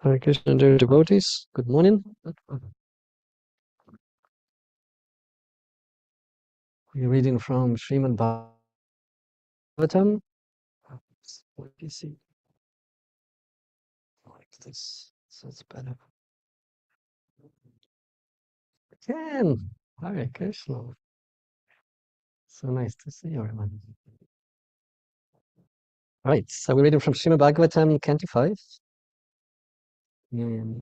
Hare Krishna, dear devotees, good morning. We're reading from Srimad Bhagavatam. Let me see. Like this, so it's better. Again, Hare Krishna. So nice to see everyone. All right, so we're reading from Srimad Bhagavatam, Canto 5. In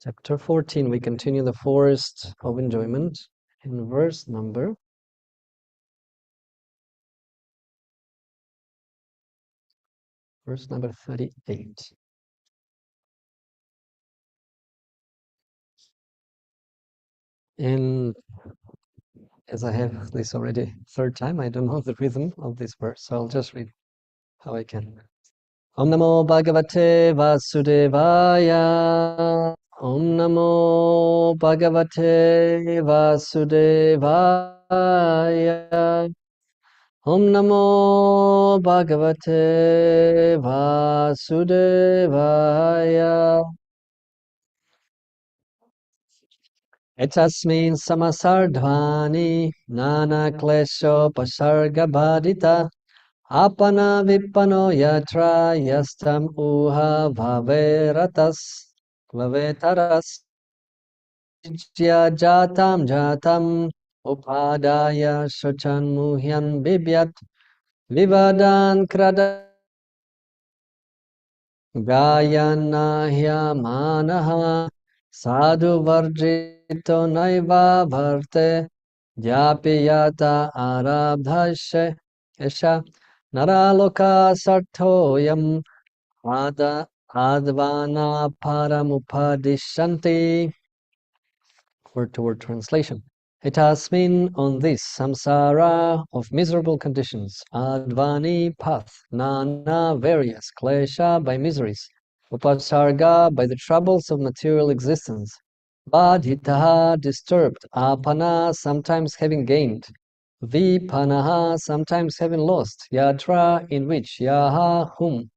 chapter 14, we continue the forest of enjoyment in verse number 38. And as I have this already third time, I don't know the rhythm of this verse, so I'll just read how I can. Om Namo Bhagavate Vasudevaya. Om Namo Bhagavate Vasudevaya. Om Namo Bhagavate Vasudevaya. Etasmin samasardhvani nana klesho pasargabhadita apana vipano yatra yastam uha vavetaras jatam upadaya shochan muhyan bibyat vivadan krada gayana manaha sadhu varjito naiva bharte Yapiyata arabdhasya yasha naraloka sartoyam advana paramupadishanti. Word-to-word translation. Etasmin, on this samsara of miserable conditions, advani path, nana various, klesha by miseries, upasarga by the troubles of material existence, badhitaha disturbed, apana sometimes having gained, vipanaha sometimes having lost, yatra in which, yaha whom,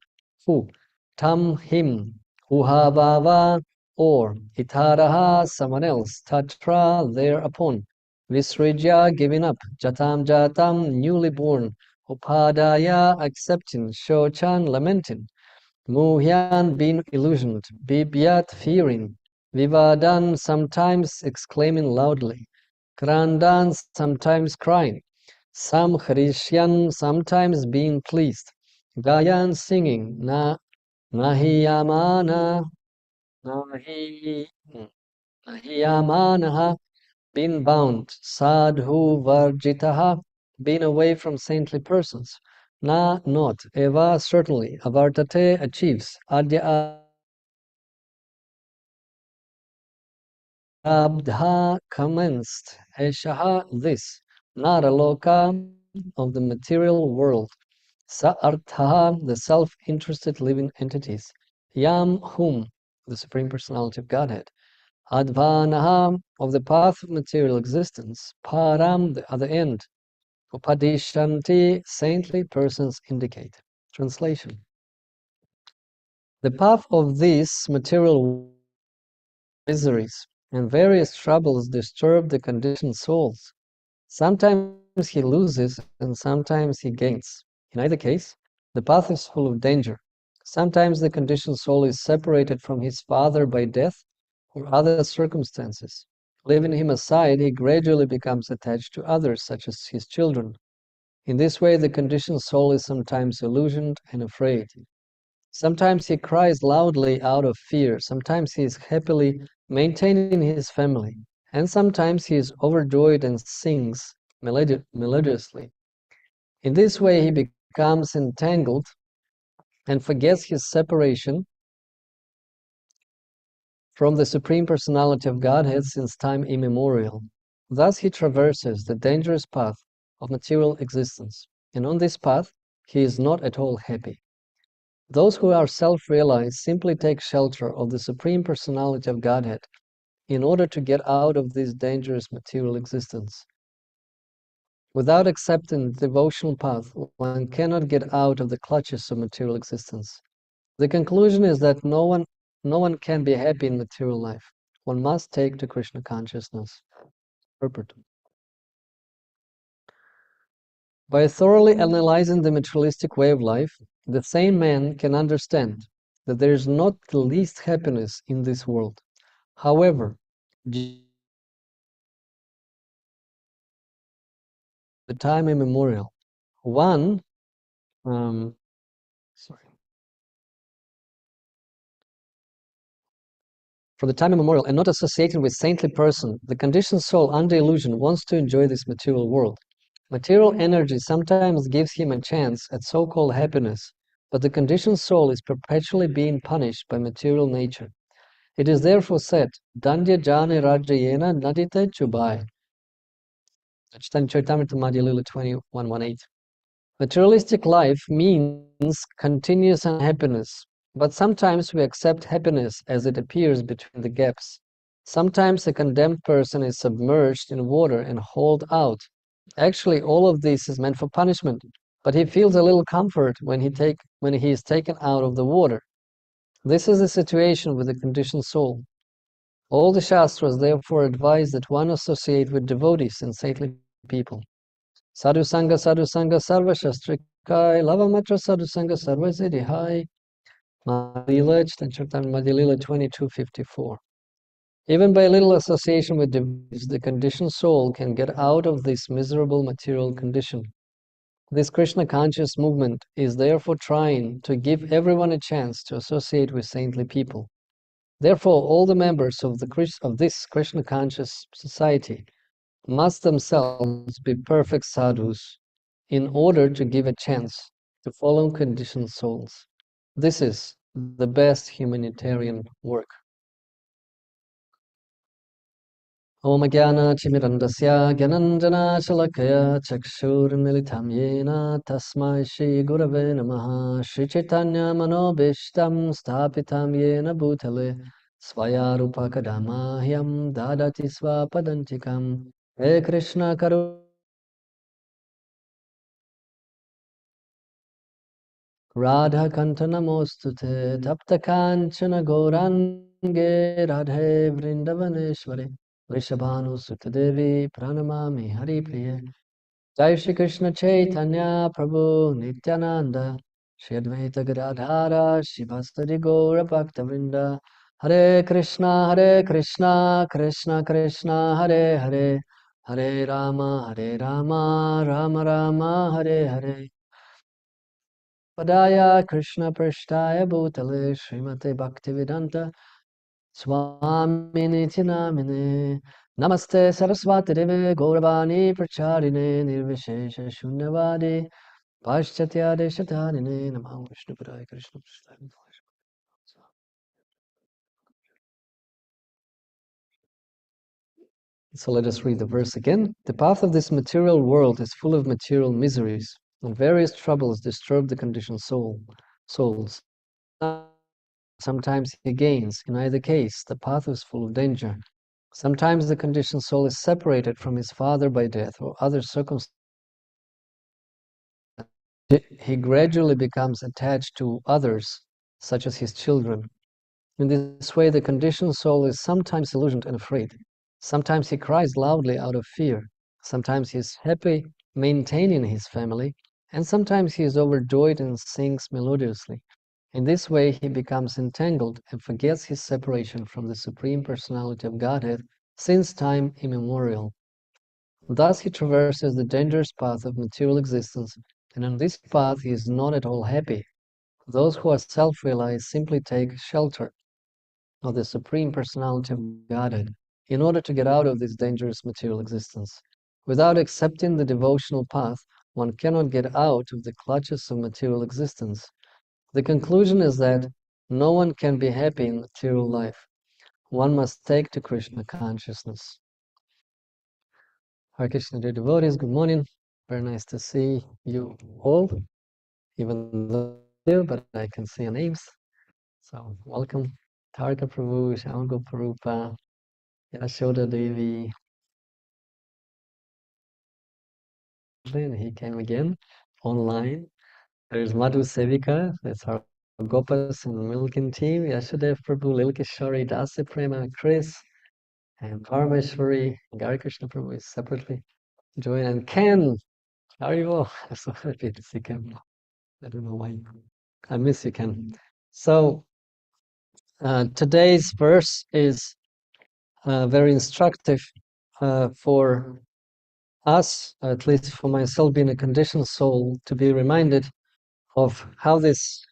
who, tam him, uhavava or itaraha someone else, tatra thereupon, visrijya giving up, jatam newly born, upadaya accepting, shochan lamenting, muhyan being illusioned, bibyat fearing, vivadan sometimes exclaiming loudly, krandan sometimes crying, samhrishyan sometimes being pleased, Gayan singing, Nahiyamana, Nahi, Nahiyamanaha, been bound, Sadhu Varjitaha, been away from saintly persons. Not, Eva, certainly, Avartate, achieves, Adya Abdha, commenced, Eshaha, this, Naraloka, of the material world. Sa-artha, the self-interested living entities. Yam, whom, the Supreme Personality of Godhead. Advanaha, of the path of material existence. Param, the other end. Upadishanti, saintly persons indicate. Translation. The path of these material miseries and various troubles disturb the conditioned souls. Sometimes he loses and sometimes he gains. In either case, the path is full of danger. Sometimes the conditioned soul is separated from his father by death or other circumstances. Leaving him aside, he gradually becomes attached to others, such as his children. In this way, the conditioned soul is sometimes illusioned and afraid. Sometimes he cries loudly out of fear. Sometimes he is happily maintaining his family. And sometimes he is overjoyed and sings melodiously. In this way, he becomes entangled and forgets his separation from the Supreme Personality of Godhead since time immemorial. Thus he traverses the dangerous path of material existence. And on this path, he is not at all happy. Those who are self-realized simply take shelter of the Supreme Personality of Godhead in order to get out of this dangerous material existence. Without accepting the devotional path, one cannot get out of the clutches of material existence. The conclusion is that no one can be happy in material life. One must take to Krishna consciousness. Purport. By thoroughly analyzing the materialistic way of life, the sane man can understand that there is not the least happiness in this world. However, the time immemorial, one, sorry, for the time immemorial and not associated with saintly person, the conditioned soul under illusion wants to enjoy this material world. Material energy sometimes gives him a chance at so-called happiness, but the conditioned soul is perpetually being punished by material nature. It is therefore said, Dandya jane rajayena nadite chubai. Chaitanya Charitamrita Madhya Lila 21:18. Materialistic life means continuous unhappiness, but sometimes we accept happiness as it appears between the gaps. Sometimes a condemned person is submerged in water and hauled out. Actually, all of this is meant for punishment, but he feels a little comfort when he is taken out of the water. This is the situation with the conditioned soul. All the Shastras therefore advise that one associate with devotees and saintly people. Sadhu Sangha Sarva Shastrikai Lavamatra Sadhu Sangha Sarva Siddhihai. Madhila Madhilila 22:54. Even by little association with devotees, the conditioned soul can get out of this miserable material condition. This Krishna conscious movement is therefore trying to give everyone a chance to associate with saintly people. Therefore, all the members of this Krishna conscious society must themselves be perfect sadhus in order to give a chance to fallen conditioned souls. This is the best humanitarian work. Om Jnana Timirandasya Gyananjana Shalakaya Chakshurmilitam Yena Tasmai Shri Gurave Namaha Shri Chaitanya Manobishtam Stapitam Yena Bhutale Swayarupa Kadamahyam Dadati Swapadantikam He Krishna Karu Radha Kantanamostute Tapta Kanchana Gaurange Radhe Vrindavaneshwari Vrishabhanu Sutadevi Pranamami Hari Priya Jai Shri Krishna Chaitanya Prabhu Nityananda Shri Advaita Gadadhara Shivastadi Gaura Bhakta Vrinda Hare Krishna Krishna Krishna Hare Hare Hare Rama Rama Rama Hare Hare Padaya Krishna Prashtaya Bhutale Srimate Bhaktivedanta Swamini Namine Namaste Saraswati Deve Gauravani Pracharine Nirvishesha Shunyavadi Paschatya Deshatanine Namah Vishnu Padaya Krishna Prashtaya. So let us read the verse again. The path of this material world is full of material miseries, and various troubles disturb the conditioned souls. Sometimes he gains. In either case, the path is full of danger. Sometimes the conditioned soul is separated from his father by death or other circumstances. He gradually becomes attached to others, such as his children. In this way, the conditioned soul is sometimes illusioned and afraid. Sometimes he cries loudly out of fear. Sometimes he is happy maintaining his family, and sometimes he is overjoyed and sings melodiously. In this way, he becomes entangled and forgets his separation from the Supreme Personality of Godhead since time immemorial. Thus he traverses the dangerous path of material existence, and on this path he is not at all happy. Those who are self-realized simply take shelter of the Supreme Personality of Godhead in order to get out of this dangerous material existence. Without accepting the devotional path, one cannot get out of the clutches of material existence. The conclusion is that no one can be happy in material life. One must take to Krishna consciousness. Hare Krishna, dear devotees, good morning. Very nice to see you all, even though but I can see your names. So welcome, Tarka Prabhu, Shango Parupa, Yashoda Devi. And he came again online. There's Madhu Sevika, that's our Gopas and Milkin team, Yashodev Prabhu, Lilkishori, Dasa Prema, Chris, and Parameshwari, Gari Krishna Prabhu is separately joined, and Ken, how are you all? I'm so happy to see Ken. I don't know why. I miss you, Ken. So today's verse is very instructive for us, at least for myself, being a conditioned soul, to be reminded of how this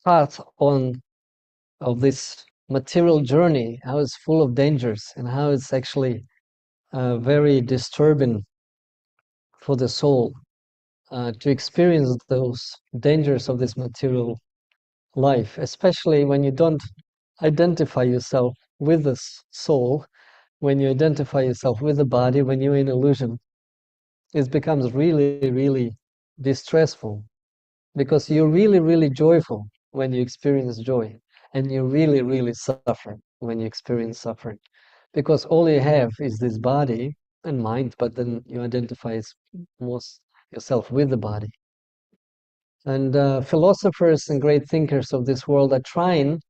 path of this material journey, how it's full of dangers, and how it's actually very disturbing for the soul to experience those dangers of this material life, especially when you don't identify yourself with the soul, when you identify yourself with the body, when you're in illusion. It becomes really, really distressful, because you're really, really joyful when you experience joy, and you really, really suffer when you experience suffering, because all you have is this body and mind, but then you identify most yourself with the body. And philosophers and great thinkers of this world are trying,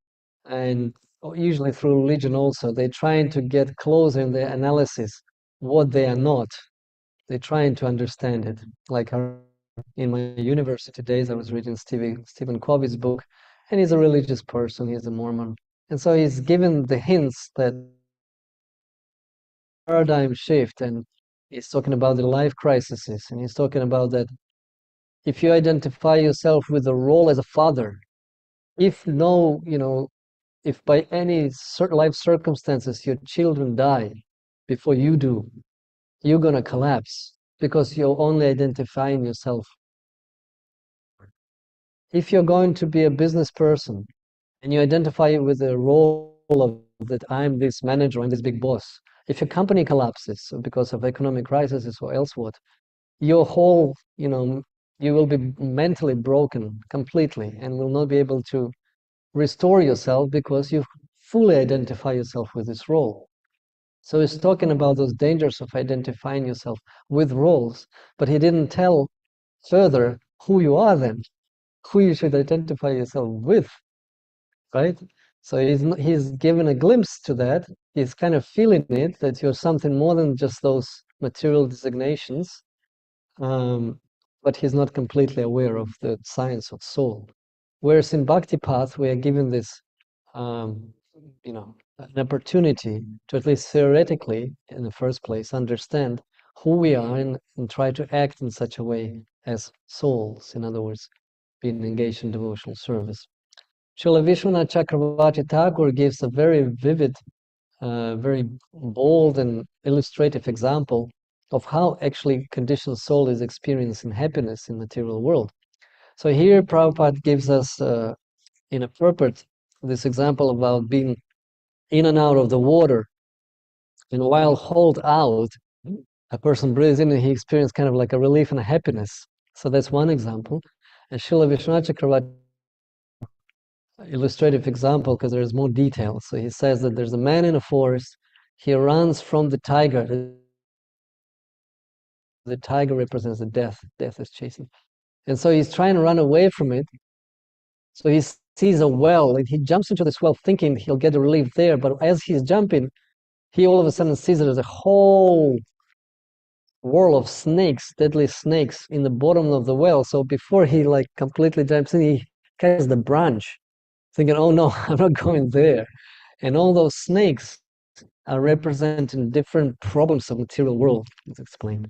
and usually through religion also, they're trying to get closer in their analysis what they are not. They're trying to understand it. Like in my university days, I was reading Stephen Covey's book, and he's a religious person, he's a Mormon. And so he's given the hints that paradigm shift, and he's talking about the life crises, and he's talking about that if you identify yourself with the role as a father, if no, if by any life circumstances your children die before you do, you're gonna collapse because you're only identifying yourself. If you're going to be a business person and you identify with the role of that I'm this manager, I'm this big boss, if your company collapses because of economic crisis or else what, your whole, you will be mentally broken completely and will not be able to restore yourself because you fully identify yourself with this role. So he's talking about those dangers of identifying yourself with roles, but he didn't tell further who you are then, who you should identify yourself with, right? So he's given a glimpse to that. He's kind of feeling it, that you're something more than just those material designations, but he's not completely aware of the science of soul. Whereas in Bhakti Path, we are given this, an opportunity to, at least theoretically, in the first place, understand who we are and try to act in such a way as souls, in other words. being engaged in devotional service. Srila Vishwanath Chakravarti Thakur gives a very vivid, very bold and illustrative example of how actually conditioned soul is experiencing happiness in material world. So here Prabhupada gives us in a purport this example about being in and out of the water, and while hauled out, a person breathes in and he experiences kind of like a relief and a happiness. So that's one example. And Srila Vishwanath Chakravarti illustrative example because there's more detail. So he says that there's a man in a forest. He runs from the tiger. The tiger represents the death. Death is chasing. And so he's trying to run away from it. So he sees a well and he jumps into this well thinking he'll get a relief there. But as he's jumping, he all of a sudden sees that there's a whole whirl of snakes, deadly snakes in the bottom of the well. So before he like completely jumps in, he catches the branch, thinking, oh no, I'm not going there. And all those snakes are representing different problems of material world, it's explained.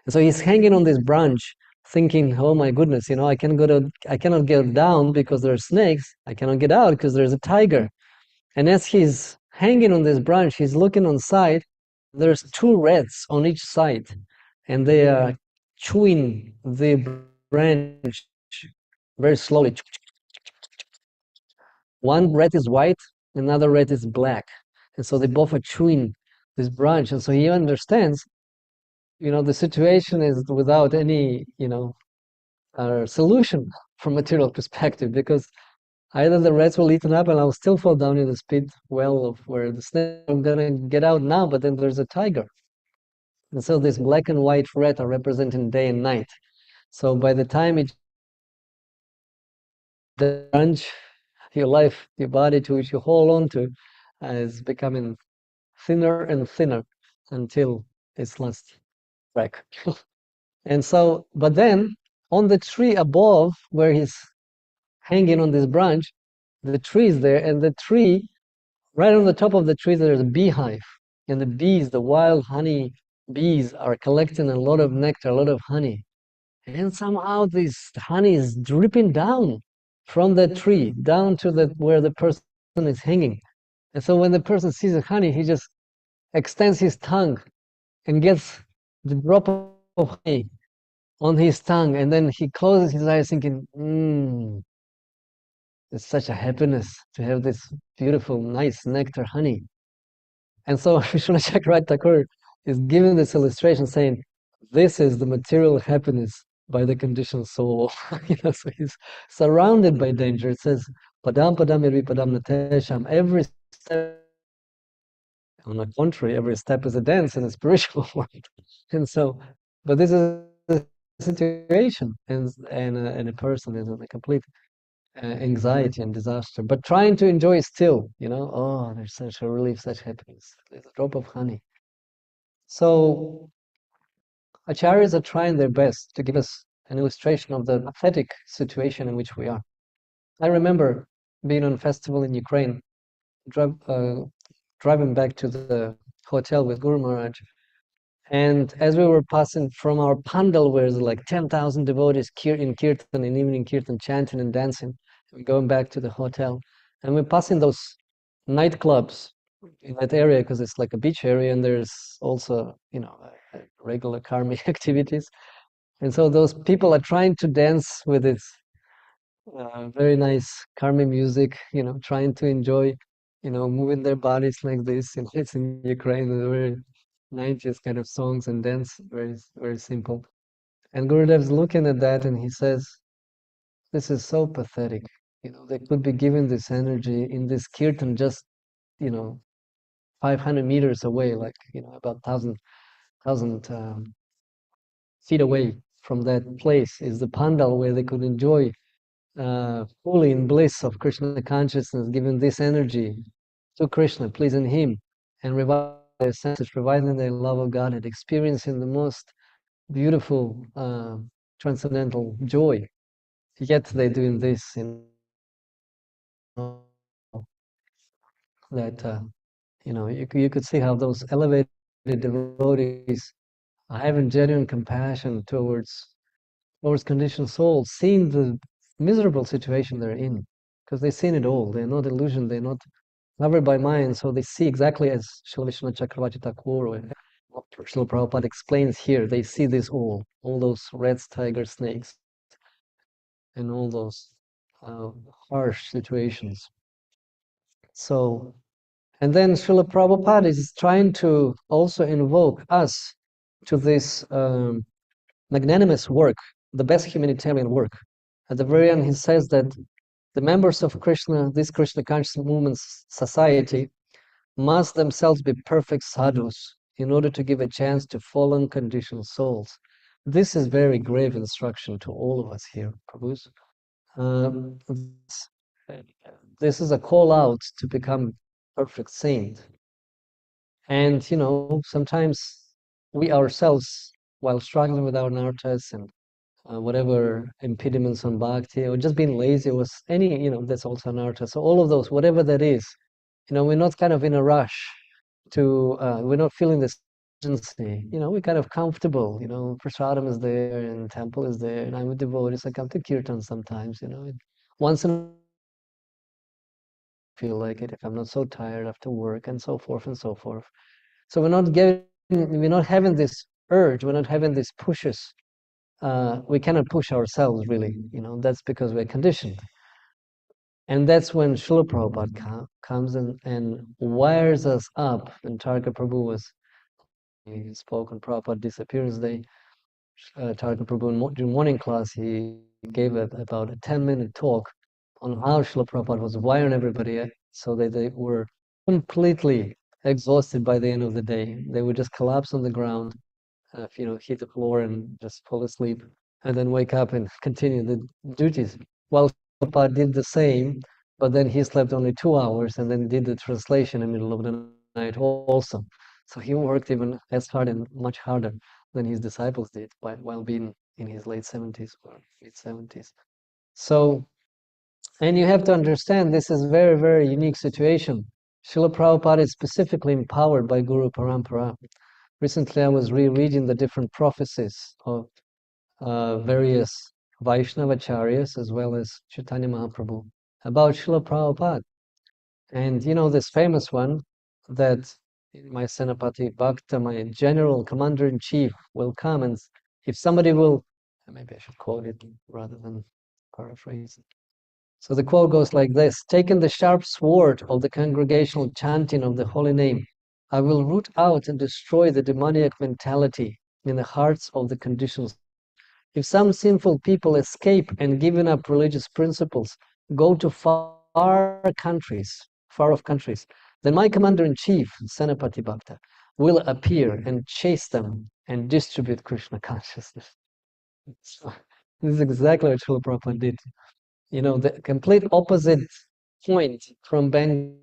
And so he's hanging on this branch, thinking, oh my goodness, you know, I cannot get down because there are snakes. I cannot get out because there's a tiger. And as he's hanging on this branch, he's looking on side. There's two rats on each side, and they are chewing the branch very slowly. One rat is white, another rat is black. And so they both are chewing this branch. And so he understands, you know, the situation is without any, you know, solution from material perspective, because either the rats will eat it up and I'll still fall down in the pit well of where the snake, I'm gonna get out now, but then there's a tiger. And so this black and white rat are representing day and night. So by the time it the branch, your life, your body to which you hold on to, is becoming thinner and thinner until its last crack. And so, but then on the tree above where he's hanging on this branch, the tree is there, and the tree, right on the top of the tree, there's a beehive. And the bees, the wild honey bees, are collecting a lot of nectar, a lot of honey. And somehow this honey is dripping down from the tree, down to where the person is hanging. And so when the person sees the honey, he just extends his tongue and gets the drop of honey on his tongue. And then he closes his eyes thinking, it's such a happiness to have this beautiful, nice nectar honey. And so Vishwanath Chakravarti Thakur is giving this illustration saying, this is the material happiness by the conditioned soul. You know, so he's surrounded by danger. It says, padam padam iri padam natesham. Every step, on the contrary, every step is a dance in the spiritual world. And so, but this is the situation, and a person is in a complete anxiety and disaster, but trying to enjoy still, you know, oh, there's such a relief, such happiness. There's a drop of honey. So acharyas are trying their best to give us an illustration of the pathetic situation in which we are. I remember being on a festival in Ukraine, driving back to the hotel with Guru Maharaj, and as we were passing from our pandal, where there's like 10,000 devotees in kirtan, in evening kirtan, chanting and dancing, we're going back to the hotel, and we're passing those nightclubs in that area because it's like a beach area, and there's also, you know, regular karmic activities. And so those people are trying to dance with this very nice karmic music, you know, trying to enjoy, you know, moving their bodies like this. You know, it's in Ukraine, very 90s kind of songs and dance, very, very simple. And Gurudev's looking at that and he says, this is so pathetic. You know, they could be giving this energy in this kirtan just, you know, 500 meters away, like, you know, about 1,000 feet away from that place is the pandal where they could enjoy fully in bliss of Krishna consciousness, giving this energy to Krishna, pleasing him, and reviving their senses, reviving their love of God, and experiencing the most beautiful transcendental joy. Yet they're doing this in that you know, you could see how those elevated devotees are having genuine compassion towards conditioned souls, seeing miserable situation they're in, because they've seen it all. They're not illusioned. They're not covered by mind, so they see exactly as Srila Vishwanath Chakravarti Thakur or Srila Prabhupada explains here. They see this all those rats, tigers, snakes, and all those harsh situations. So, and then Srila Prabhupada is trying to also invoke us to this magnanimous work, the best humanitarian work. At the very end, he says that the members of Krishna, this Krishna conscious movement society, must themselves be perfect sadhus in order to give a chance to fallen conditioned souls. This is very grave instruction to all of us here, Prabhus. Um, this is a call out to become perfect saint. And, sometimes we ourselves, while struggling with our nartas and whatever impediments on bhakti, or just being lazy, or any, that's also an narta. So all of those, whatever that is, we're not kind of in a rush to, we're not feeling this urgency. We're kind of comfortable. Prasadam is there and temple is there, and I'm a devotee, so I come to kirtan sometimes. Once in a feel like it if I'm not so tired after work and so forth and so forth. So we're not having this urge, we're not having these pushes. We cannot push ourselves really, that's because we're conditioned. And that's when Srila Prabhupada comes and wires us up. And Tarka Prabhu he spoke on Prabhupada disappearance day. Tarka Prabhu during morning class, he gave about a 10-minute talk on how Srila Prabhupada was wiring everybody so that they were completely exhausted by the end of the day. They would just collapse on the ground, hit the floor and just fall asleep, and then wake up and continue the duties. While Prabhupada did the same, but then he slept only 2 hours and then did the translation in the middle of the night also. So he worked even as hard and much harder than his disciples did while being in his late 70s or mid 70s. So, and you have to understand this is very, very unique situation. Srila Prabhupada is specifically empowered by Guru Parampara. Recently, I was rereading the different prophecies of various Vaishnavacharyas as well as Chaitanya Mahaprabhu about Srila Prabhupada. And this famous one that my Senapati Bhakta, my general commander-in-chief, will come, and if somebody will, maybe I should quote it rather than paraphrase it. So the quote goes like this: taking the sharp sword of the congregational chanting of the holy name, I will root out and destroy the demoniac mentality in the hearts of the conditioned. If some sinful people escape and giving up religious principles, go to far off countries, then my commander-in-chief, Senapati Bhakta, will appear and chase them and distribute Krishna consciousness. So, this is exactly what Srila Prabhupada did. The complete opposite point from Bengal,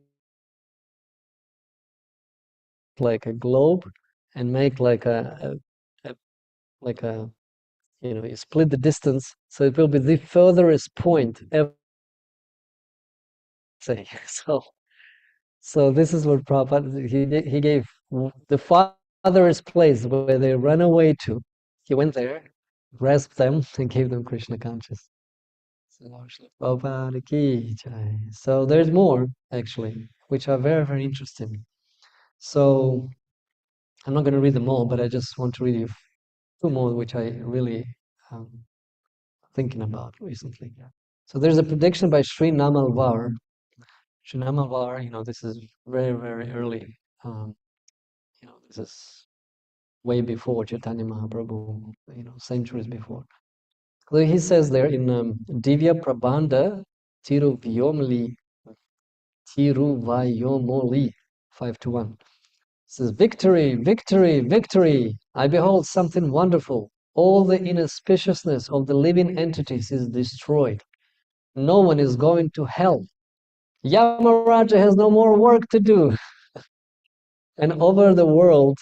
like a globe, and make like you split the distance, so it will be the furthest point ever. Say so. This is what Prabhupada he gave the farthest place where they run away to. He went there, grasped them, and gave them Krishna consciousness. So there's more actually, which are very, very interesting. So I'm not going to read them all, but I just want to read you 2 more, which I really thinking about recently. So there's a prediction by Sri Namalvar. Sri Namalvar, this is very, very early. This is way before Chaitanya Mahaprabhu, centuries before. So he says there in Divya Prabandha Tiruvayomoli 5:1. Says, victory, victory, victory! I behold something wonderful. All the inauspiciousness of the living entities is destroyed. No one is going to hell. Yamaraja has no more work to do. And over the world,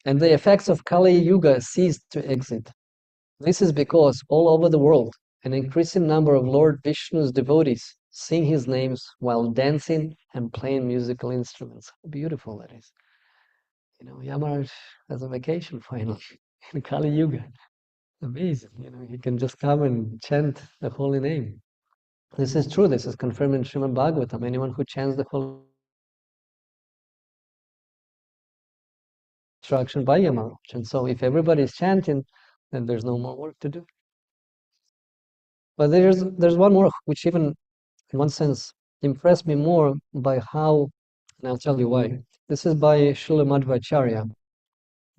and the effects of Kali Yuga cease to exist. This is because all over the world, an increasing number of Lord Vishnu's devotees sing his names while dancing and playing musical instruments. How beautiful that is. Yamaraj has a vacation finally in Kali Yuga. Amazing, he can just come and chant the holy name. This is true. This is confirmed in Srimad Bhagavatam. Anyone who chants the holy instruction by Yamaraj. And so if everybody is chanting, then there's no more work to do. But there's one more, which even in one sense impressed me more by how, and I'll tell you why. This is by Srila Madhvacharya,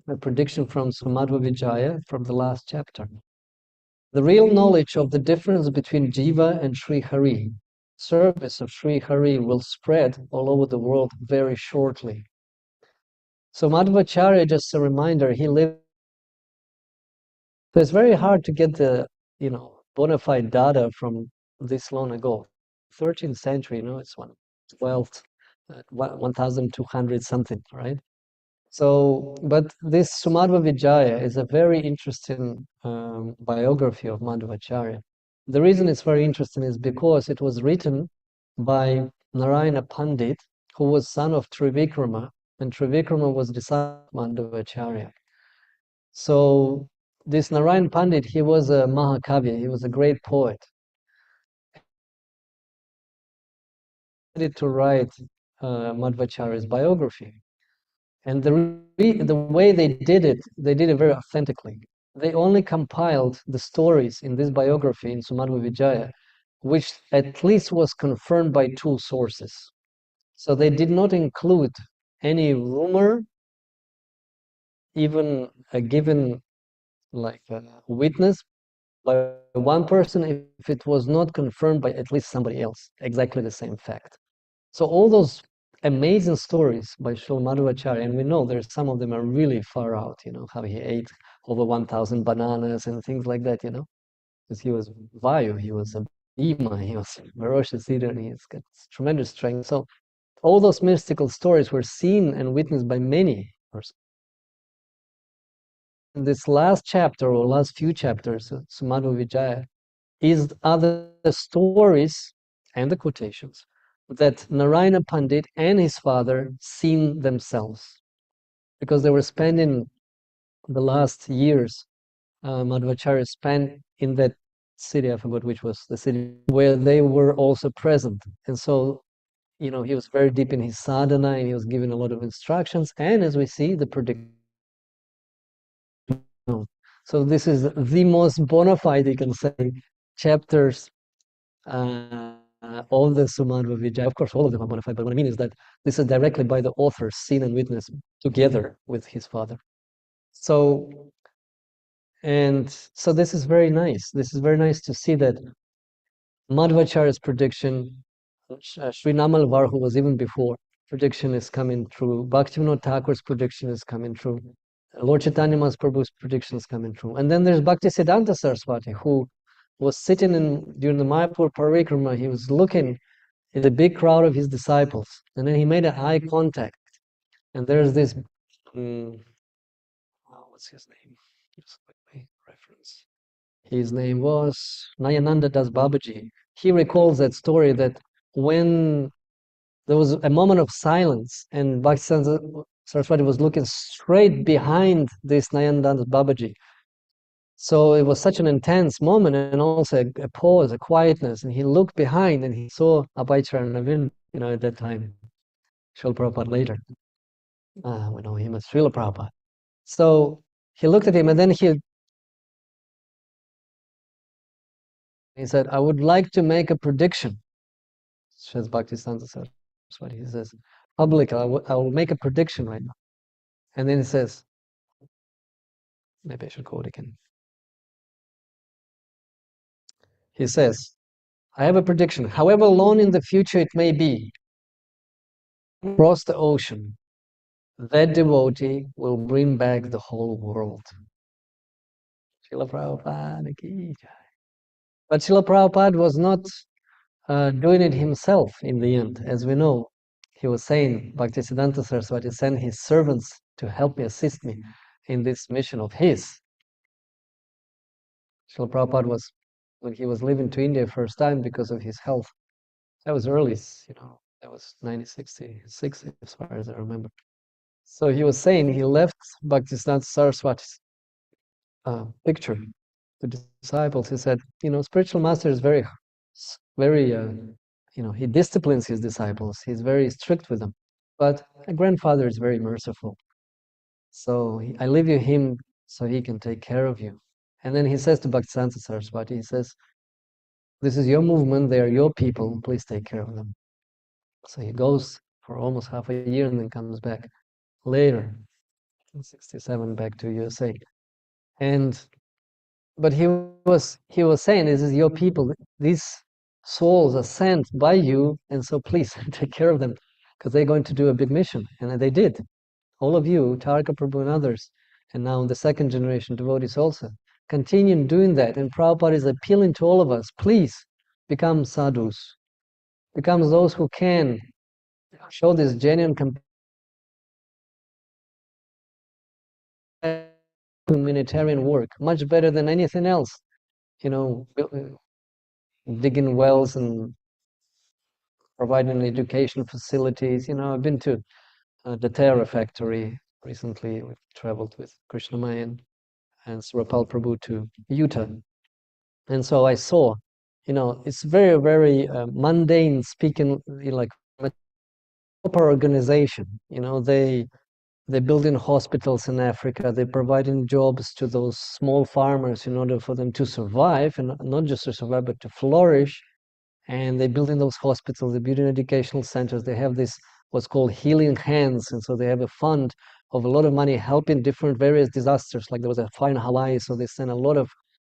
a prediction from Srimad Vijaya from the last chapter. The real knowledge of the difference between Jiva and Sri Hari, service of Sri Hari, will spread all over the world very shortly. So Madhvacharya, just a reminder, he lived. So it's very hard to get the, bona fide data from this long ago. 13th century, it's 12th, 1200 something, right? So, but this Sumadhva Vijaya is a very interesting biography of Madhvacharya. The reason it's very interesting is because it was written by Narayana Pandit, who was son of Trivikrama, and Trivikrama was disciple of Madhvacharya. So this Narayan Pandit, he was a Mahakavya, he was a great poet. He decided to write Madhvacharya's biography. And the way they did it very authentically. They only compiled the stories in this biography in Sumadhva Vijaya, which at least was confirmed by two sources. So they did not include any rumor, even a given like a witness by one person if it was not confirmed by at least somebody else, exactly the same fact. So all those amazing stories by Srila Madhvacharya, and we know there's some of them are really far out, how he ate over 1,000 bananas and things like that, because he was Vayu, he was a Bhima, he was a ferocious eater, and he's got tremendous strength. So all those mystical stories were seen and witnessed by many persons. In this last chapter or last few chapters of Sumadhva Vijaya is other stories and the quotations that Narayana Pandit and his father seen themselves, because they were spending the last years, Madhvacharya spent in that city, I forgot which was the city, where they were also present. And so, he was very deep in his sadhana, and he was given a lot of instructions, and as we see, the prediction. So this is the most bona fide, you can say, chapters all the Sumadhva Vijaya. Of course, all of them are bona fide, but what I mean is that this is directly by the author, seen and witnessed together with his father. So this is very nice. This is very nice to see that Madhvacharya's prediction, Sri Namalvar, who was even before, prediction is coming true. Bhaktivinoda Thakur's prediction is coming true. Lord Chaitanya Mahaprabhu's prediction is coming true. And then there's Bhaktisiddhanta Saraswati, who was sitting during the Mayapur Parikrama. He was looking in the big crowd of his disciples, and then he made an eye contact. And there's this, what's his name? Just quickly reference. His name was Nayananda Das Babaji. He recalls that story that when there was a moment of silence and Bhaktisiddhanta Saraswati was looking straight behind this Nayananda Das Babaji. So it was such an intense moment, and also a pause, a quietness, and he looked behind and he saw Abhayacharya Navin, at that time, Srila Prabhupada later. We know him as Srila Prabhupada. So he looked at him, and then he said, I would like to make a prediction. Says Bhaktisiddhanta Saraswati. He says, public, I will make a prediction right now. And then he says, maybe I should quote again. He says, I have a prediction. However long in the future it may be, across the ocean, that devotee will bring back the whole world. Srila Prabhupada ki jai. But Srila Prabhupada was not doing it himself in the end. As we know, he was saying, Bhaktisiddhanta Saraswati sent his servants to help me, assist me in this mission of his. Srila Prabhupada was, when he was leaving to India first time because of his health, that was early, that was 1966, as far as I remember. So he was saying he left Bhaktisiddhanta Saraswati's picture the disciples, he said, spiritual master is very, very, he disciplines his disciples. He's very strict with them. But a grandfather is very merciful. So I leave you him so he can take care of you. And then he says to Bhaktisiddhanta Saraswati, he says, this is your movement, they are your people, please take care of them. So he goes for almost half a year and then comes back later, in 67, back to USA. But he was saying, this is your people, these souls are sent by you, and so please take care of them, because they're going to do a big mission. And they did. All of you, Tarka Prabhu and others, and now the second generation devotees also, continue doing that. And Prabhupada is appealing to all of us, please become sadhus, become those who can show this genuine humanitarian work, much better than anything else. Digging wells and providing education facilities. I've been to the Terra factory recently. We've traveled with Krishna Mayan and Surapal Prabhu to Utah. And so I saw, it's very, very mundane speaking, like proper organization. They're building hospitals in Africa. They're providing jobs to those small farmers in order for them to survive, and not just to survive, but to flourish. And they're building those hospitals, they're building educational centers. They have this, what's called Healing Hands. And so they have a fund of a lot of money helping different various disasters. Like there was a fire in Hawaii, so they sent a lot of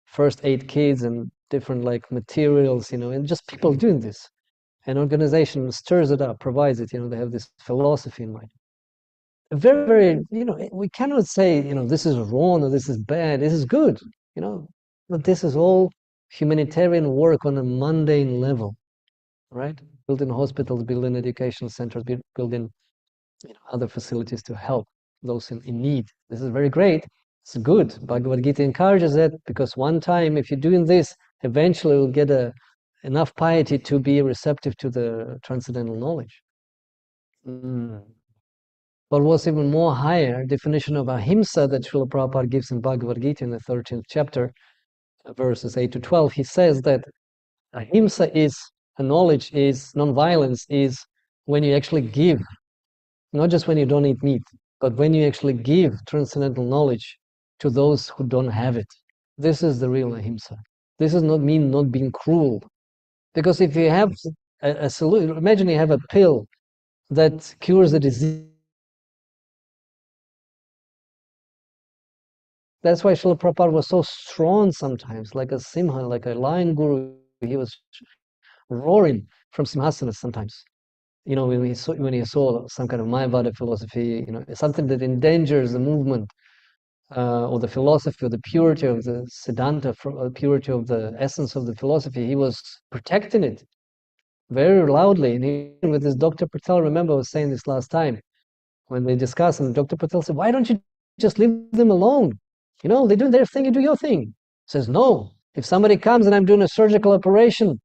first aid kits and different materials, and just people doing this. An organization stirs it up, provides it, they have this philosophy in mind. Very, very, we cannot say, this is wrong or this is bad, this is good, but this is all humanitarian work on a mundane level, right? Building hospitals, building education centers, building other facilities to help those in need. This is very great. It's good. Bhagavad Gita encourages it, because one time, if you're doing this, eventually you'll get enough piety to be receptive to the transcendental knowledge. But what's even more higher definition of ahimsa that Srila Prabhupada gives in Bhagavad Gita in the 13th chapter, verses 8 to 12, he says that ahimsa is, knowledge is, non-violence is when you actually give, not just when you don't eat meat, but when you actually give transcendental knowledge to those who don't have it. This is the real ahimsa. This does not mean not being cruel. Because if you have a solution, imagine you have a pill that cures a disease. That's why Srila Prabhupada was so strong sometimes, like a simha, like a lion guru. He was roaring from simhasana sometimes. When he saw some kind of Mayavada philosophy, something that endangers the movement, or the philosophy, or the purity of the Siddhanta, purity of the essence of the philosophy, he was protecting it very loudly. And even with this Dr. Patel, remember I was saying this last time, when they discussed, and Dr. Patel said, why don't you just leave them alone? They're doing their thing, you do your thing. He says, no, if somebody comes and I'm doing a surgical operation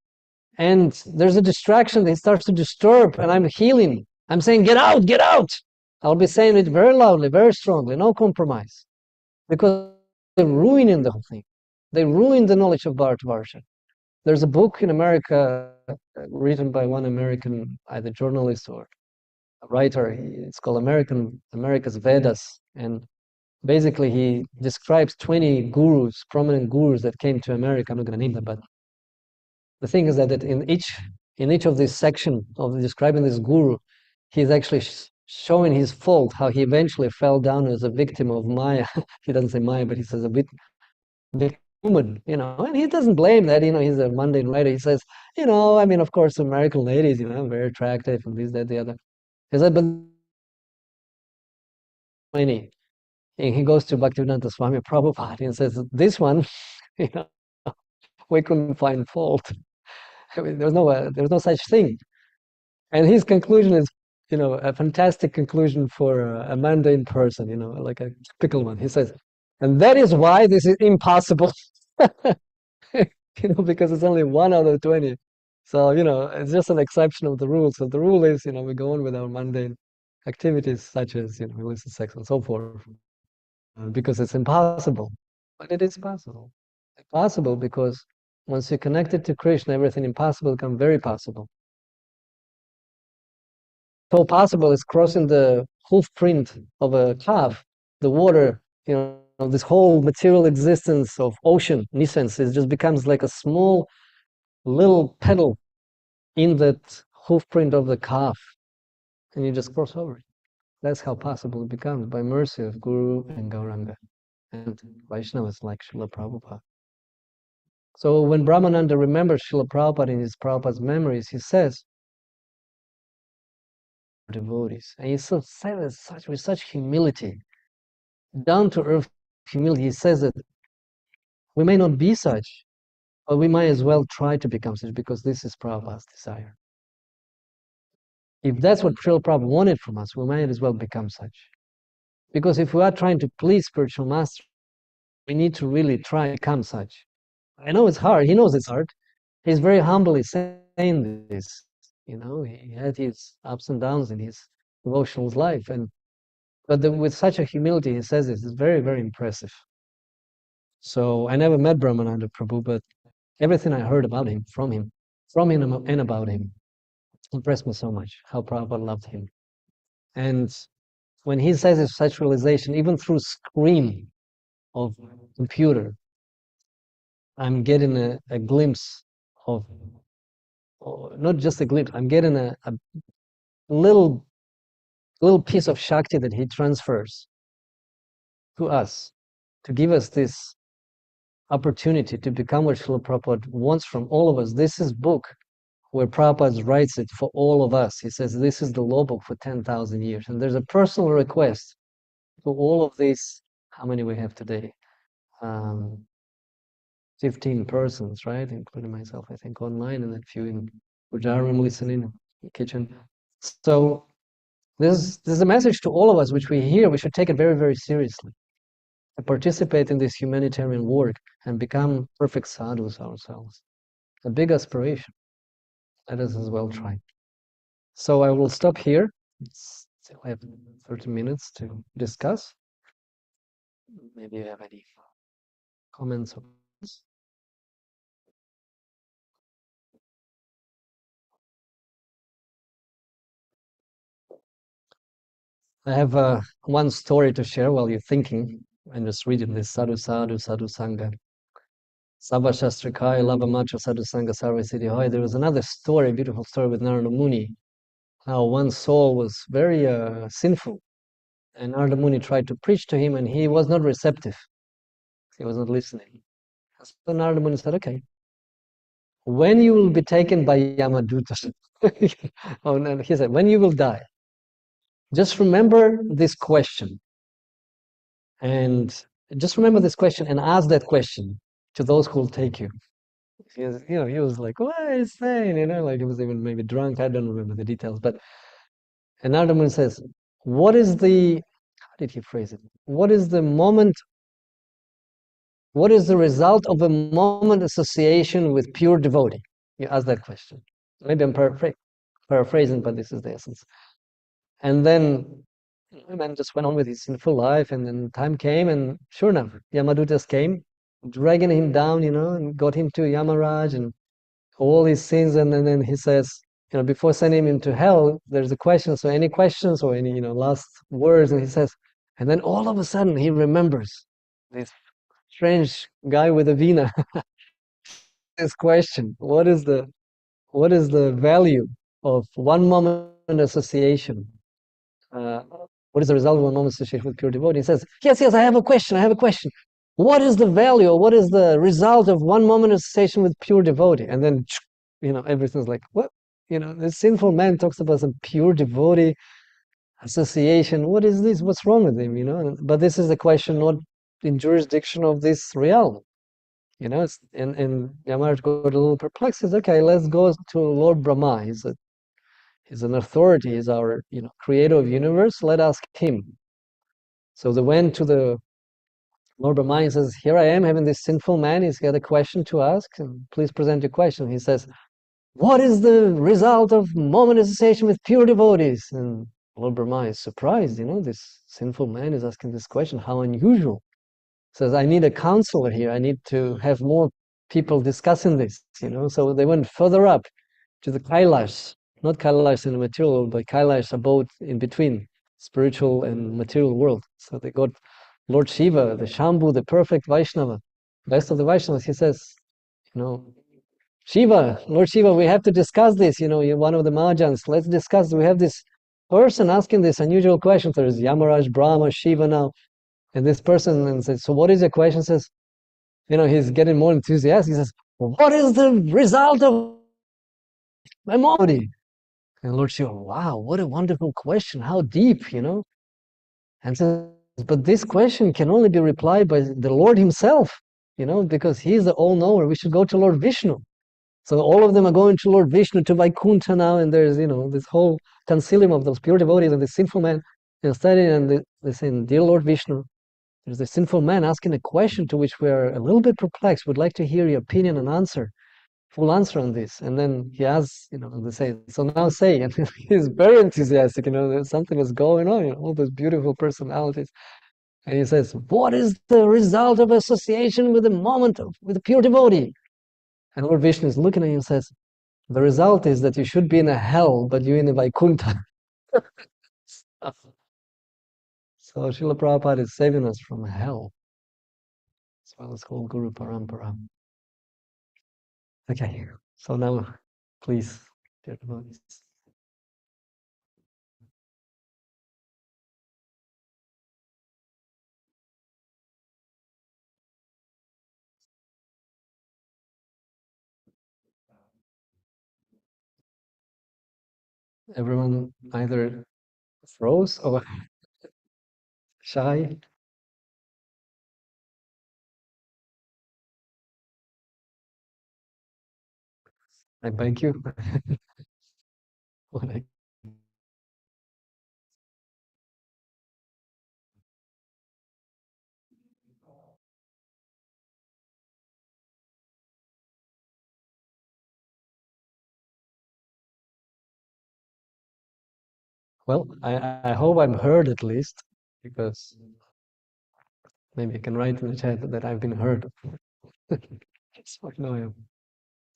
and there's a distraction, they starts to disturb and I'm healing, I'm saying, get out, get out. I'll be saying it very loudly, very strongly, no compromise. Because they're ruining the whole thing. They ruin the knowledge of Bharatavarsha. There's a book in America written by one American, either journalist or a writer. It's called America's Vedas. And basically he describes 20 gurus, prominent gurus that came to America. I'm not going to name them, but the thing is that in each of this section of describing this guru, he's actually showing his fault, how he eventually fell down as a victim of Maya. He doesn't say Maya, but he says a bit woman, and he doesn't blame that, he's a mundane writer. He says, of course, American ladies, very attractive and this, that, the other. He said, but many. And he goes to Bhaktivedanta Swami Prabhupada and says, this one, we couldn't find fault. I mean, there's no such thing. And his conclusion is, a fantastic conclusion for a mundane person, like a typical one. He says, and that is why this is impossible. Because it's only 1 out of 20. So, it's just an exception of the rule. So the rule is, we go on with our mundane activities such as, illicit sex and so forth, because it's impossible. But it is possible. possible because once you're connected to Krishna, everything impossible becomes very possible. So possible is crossing the hoof print of a calf, the water, this whole material existence of ocean, in essence, it just becomes like a small little pedal in that hoof print of the calf, and you just cross over it. That's how possible it becomes, by mercy of Guru and Gauranga and Vaishnavas like Srila Prabhupada. So when Brahmananda remembers Srila Prabhupada in his Prabhupada's memories, he says, devotees, and he says with such humility, down to earth humility, he says that we may not be such, but we might as well try to become such because this is Prabhupada's desire. If that's what Srila Prabhupada wanted from us, we might as well become such. Because if we are trying to please spiritual master, we need to really try to become such. I know it's hard. He knows it's hard. He's very humbly saying this. He had his ups and downs in his devotional life, but with such a humility, he says this. It's very, very impressive. So I never met Brahmananda Prabhu, but everything I heard about him, from him and about him, impressed me so much, how Prabhupada loved him. And when he says his such realization, even through screen of computer, I'm getting a glimpse of, not just a glimpse, I'm getting a little piece of Shakti that he transfers to us, to give us this opportunity to become what Srila Prabhupada wants from all of us. This is book where Prabhupada writes it for all of us. He says this is the law book for 10,000 years. And there's a personal request to all of these, how many we have today? 15 persons, right? Including myself, I think, online, and a few in Pujaram listening in the kitchen. So this is a message to all of us, which we hear. We should take it very, very seriously. To participate in this humanitarian work and become perfect sadhus ourselves. A big aspiration. Let us as well try. So I will stop here. Still have 30 minutes to discuss. Maybe you have any comments or questions? I have one story to share while you're thinking and just reading this sadhu sadhu sadhu sangha. Sabha Shastrikaya Lava Macha Sadhu Sangha Sarva Siddhi Hoy. There was another story, beautiful story with Narada Muni. How one soul was very sinful, and Narada Muni tried to preach to him, and he was not receptive. He was not listening. So Narada Muni said, okay, when you will be taken by Yamaduta, oh, no, he said, when you will die, just remember this question. And just remember this question and ask that question to those who will take you. He was like, what is saying? Like he was even maybe drunk. I don't remember the details. But and Narada Muni says, what is the, how did he phrase it? What is the moment, what is the result of a moment association with pure devotee? You ask that question. Maybe I'm paraphrasing, but this is the essence. And then the man just went on with his sinful life, and then time came, and sure enough, Yamadutas came, dragging him down, and got him to Yamaraj and all his sins, and then he says, before sending him to hell, there's a question, so any questions or any, last words, and he says, and then all of a sudden he remembers this strange guy with a vina. This question, what is the value of one moment association? What is the result of one moment association with pure devotee? He says, yes, I have a question. What is the value, or what is the result of one moment association with pure devotee? And then, everything's like, what? This sinful man talks about some pure devotee association. What is this? What's wrong with him? But this is a question not in jurisdiction of this realm. It's, and Yamaraj got a little perplexed. He says, okay, let's go to Lord Brahma. He's an authority. He's our, creator of universe. Let us ask him. So they went to the Lord Brahma and says, here I am having this sinful man. He's got a question to ask. And please present your question. He says, what is the result of moment association with pure devotees? And Lord Brahma is surprised. This sinful man is asking this question. How unusual. Says, I need a counselor here. I need to have more people discussing this, So they went further up to the Kailash, not Kailash in the material world, but Kailash abode in between spiritual and material world. So they got Lord Shiva, the Shambhu, the perfect Vaishnava, best of the Vaishnavas. He says, Shiva, Lord Shiva, we have to discuss this. You're one of the Mahajans. Let's discuss. We have this person asking this unusual question. There's Yamaraj, Brahma, Shiva now. And this person and says, so what is your question? Says, he's getting more enthusiastic. He says, well, what is the result of my body? And Lord Shiva, wow, what a wonderful question. How deep, And says, but this question can only be replied by the Lord himself, because he's the all-knower. We should go to Lord Vishnu. So all of them are going to Lord Vishnu, to Vaikuntha now, and there's, this whole concilium of those pure devotees and the sinful man studying, and they say, dear Lord Vishnu, there's a sinful man asking a question to which we're a little bit perplexed. We'd like to hear your opinion and answer, full answer on this. And then he asks, they say, so now say, and he's very enthusiastic, something is going on, all those beautiful personalities. And he says, what is the result of association with with a pure devotee? And Lord Vishnu is looking at him and says, the result is that you should be in a hell, but you're in a Vaikuntha. So Srila Prabhupada is saving us from hell, as well as whole Guru Parampara. Okay, so now, please, dear devotees. Everyone either froze or shy. I beg you. Well, I hope I'm heard at least, because maybe I can write in the chat that I've been heard. So I know I've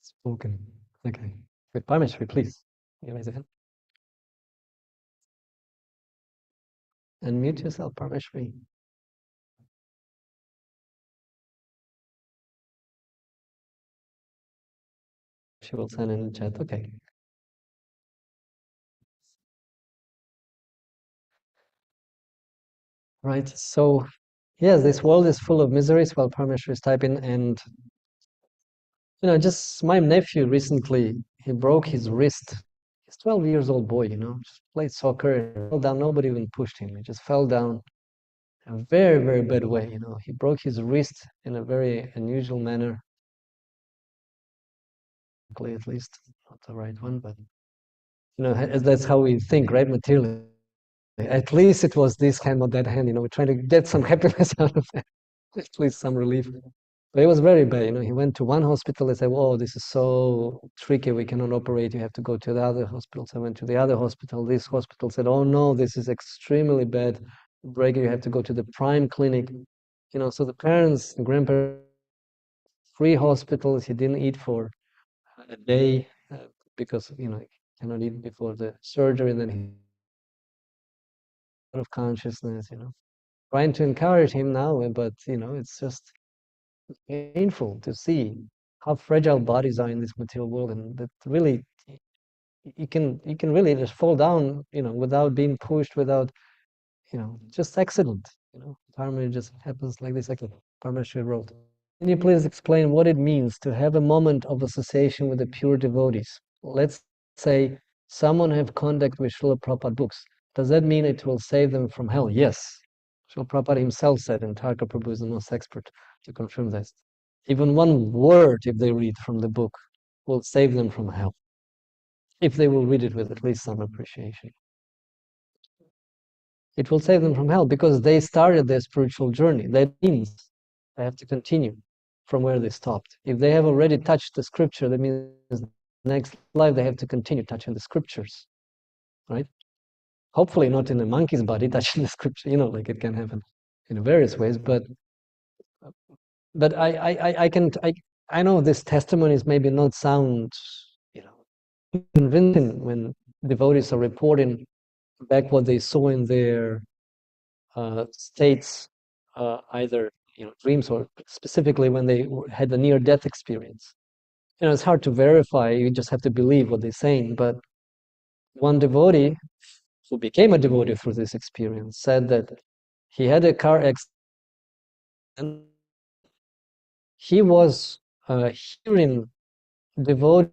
spoken. Okay. Good. Parmeshwari, please. You raise your hand. Unmute yourself, Parmeshwari. She will send in the chat. Okay. Right. So, yes, this world is full of miseries while Parmeshwari is typing. And, just my nephew recently, he broke his wrist. He's 12 years old boy, just played soccer and fell down. Nobody even pushed him. He just fell down in a very, very bad way. He broke his wrist in a very unusual manner. At least, not the right one, but, that's how we think, right? Materially. At least it was this hand, not that hand. We're trying to get some happiness out of that, at least some relief. But it was very bad. He went to one hospital. They said, "Whoa, this is so tricky. We cannot operate. You have to go to the other hospital." So I went to the other hospital. This hospital said, "Oh no, this is extremely bad. Breaking. You have to go to the prime clinic." So the parents and grandparents, 3 hospitals. He didn't eat for a day because he cannot eat before the surgery. And then he out of consciousness. Trying to encourage him now, but it's just painful to see how fragile bodies are in this material world, and that really you can really just fall down, without being pushed, without just accident. Dharma just happens like this. Like Parmeshwar wrote. Can you please explain what it means to have a moment of association with the pure devotees? Let's say someone have contact with Srila Prabhupada books. Does that mean it will save them from hell? Yes. Srila Prabhupada himself said, and Tharka Prabhu is the most expert to confirm this. Even one word, if they read from the book, will save them from hell, if they will read it with at least some appreciation. It will save them from hell because they started their spiritual journey. That means they have to continue from where they stopped. If they have already touched the scripture, that means next life they have to continue touching the scriptures, right? Hopefully not in a monkey's body touching the scripture, like it can happen in various ways, but but I know this testimonies maybe not sound, convincing when devotees are reporting back what they saw in their states, either dreams or specifically when they had a near-death experience. It's hard to verify. You just have to believe what they're saying. But one devotee who became a devotee through this experience said that he had a car accident. He was hearing devotees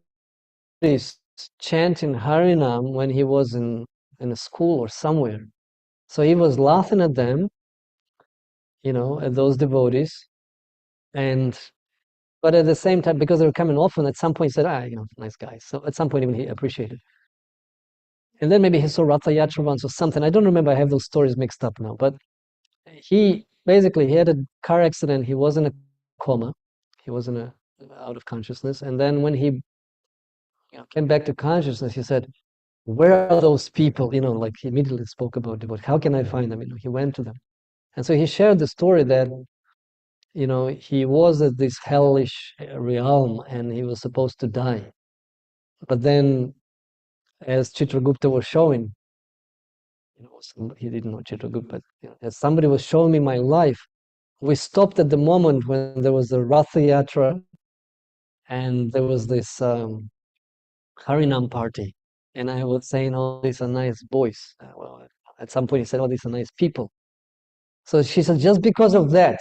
chanting Harinam when he was in a school or somewhere. So he was laughing at them, at those devotees, but at the same time, because they were coming often, at some point he said, nice guys. So at some point even he appreciated. And then maybe he saw Ratha Yatra once or something. I don't remember. I have those stories mixed up now. But he had a car accident. He was in a coma. He was out of consciousness. And then when he came back to consciousness, he said, where are those people? Like he immediately spoke about devotee. How can I find them? He went to them. And so he shared the story that, he was at this hellish realm and he was supposed to die. But then, as Chitragupta was showing, he didn't know Chitragupta, but as somebody was showing me my life, we stopped at the moment when there was the Ratha Yatra and there was this Harinam party. And I was saying, oh, these are nice boys. Well, at some point he said, oh, these are nice people. So she said, just because of that,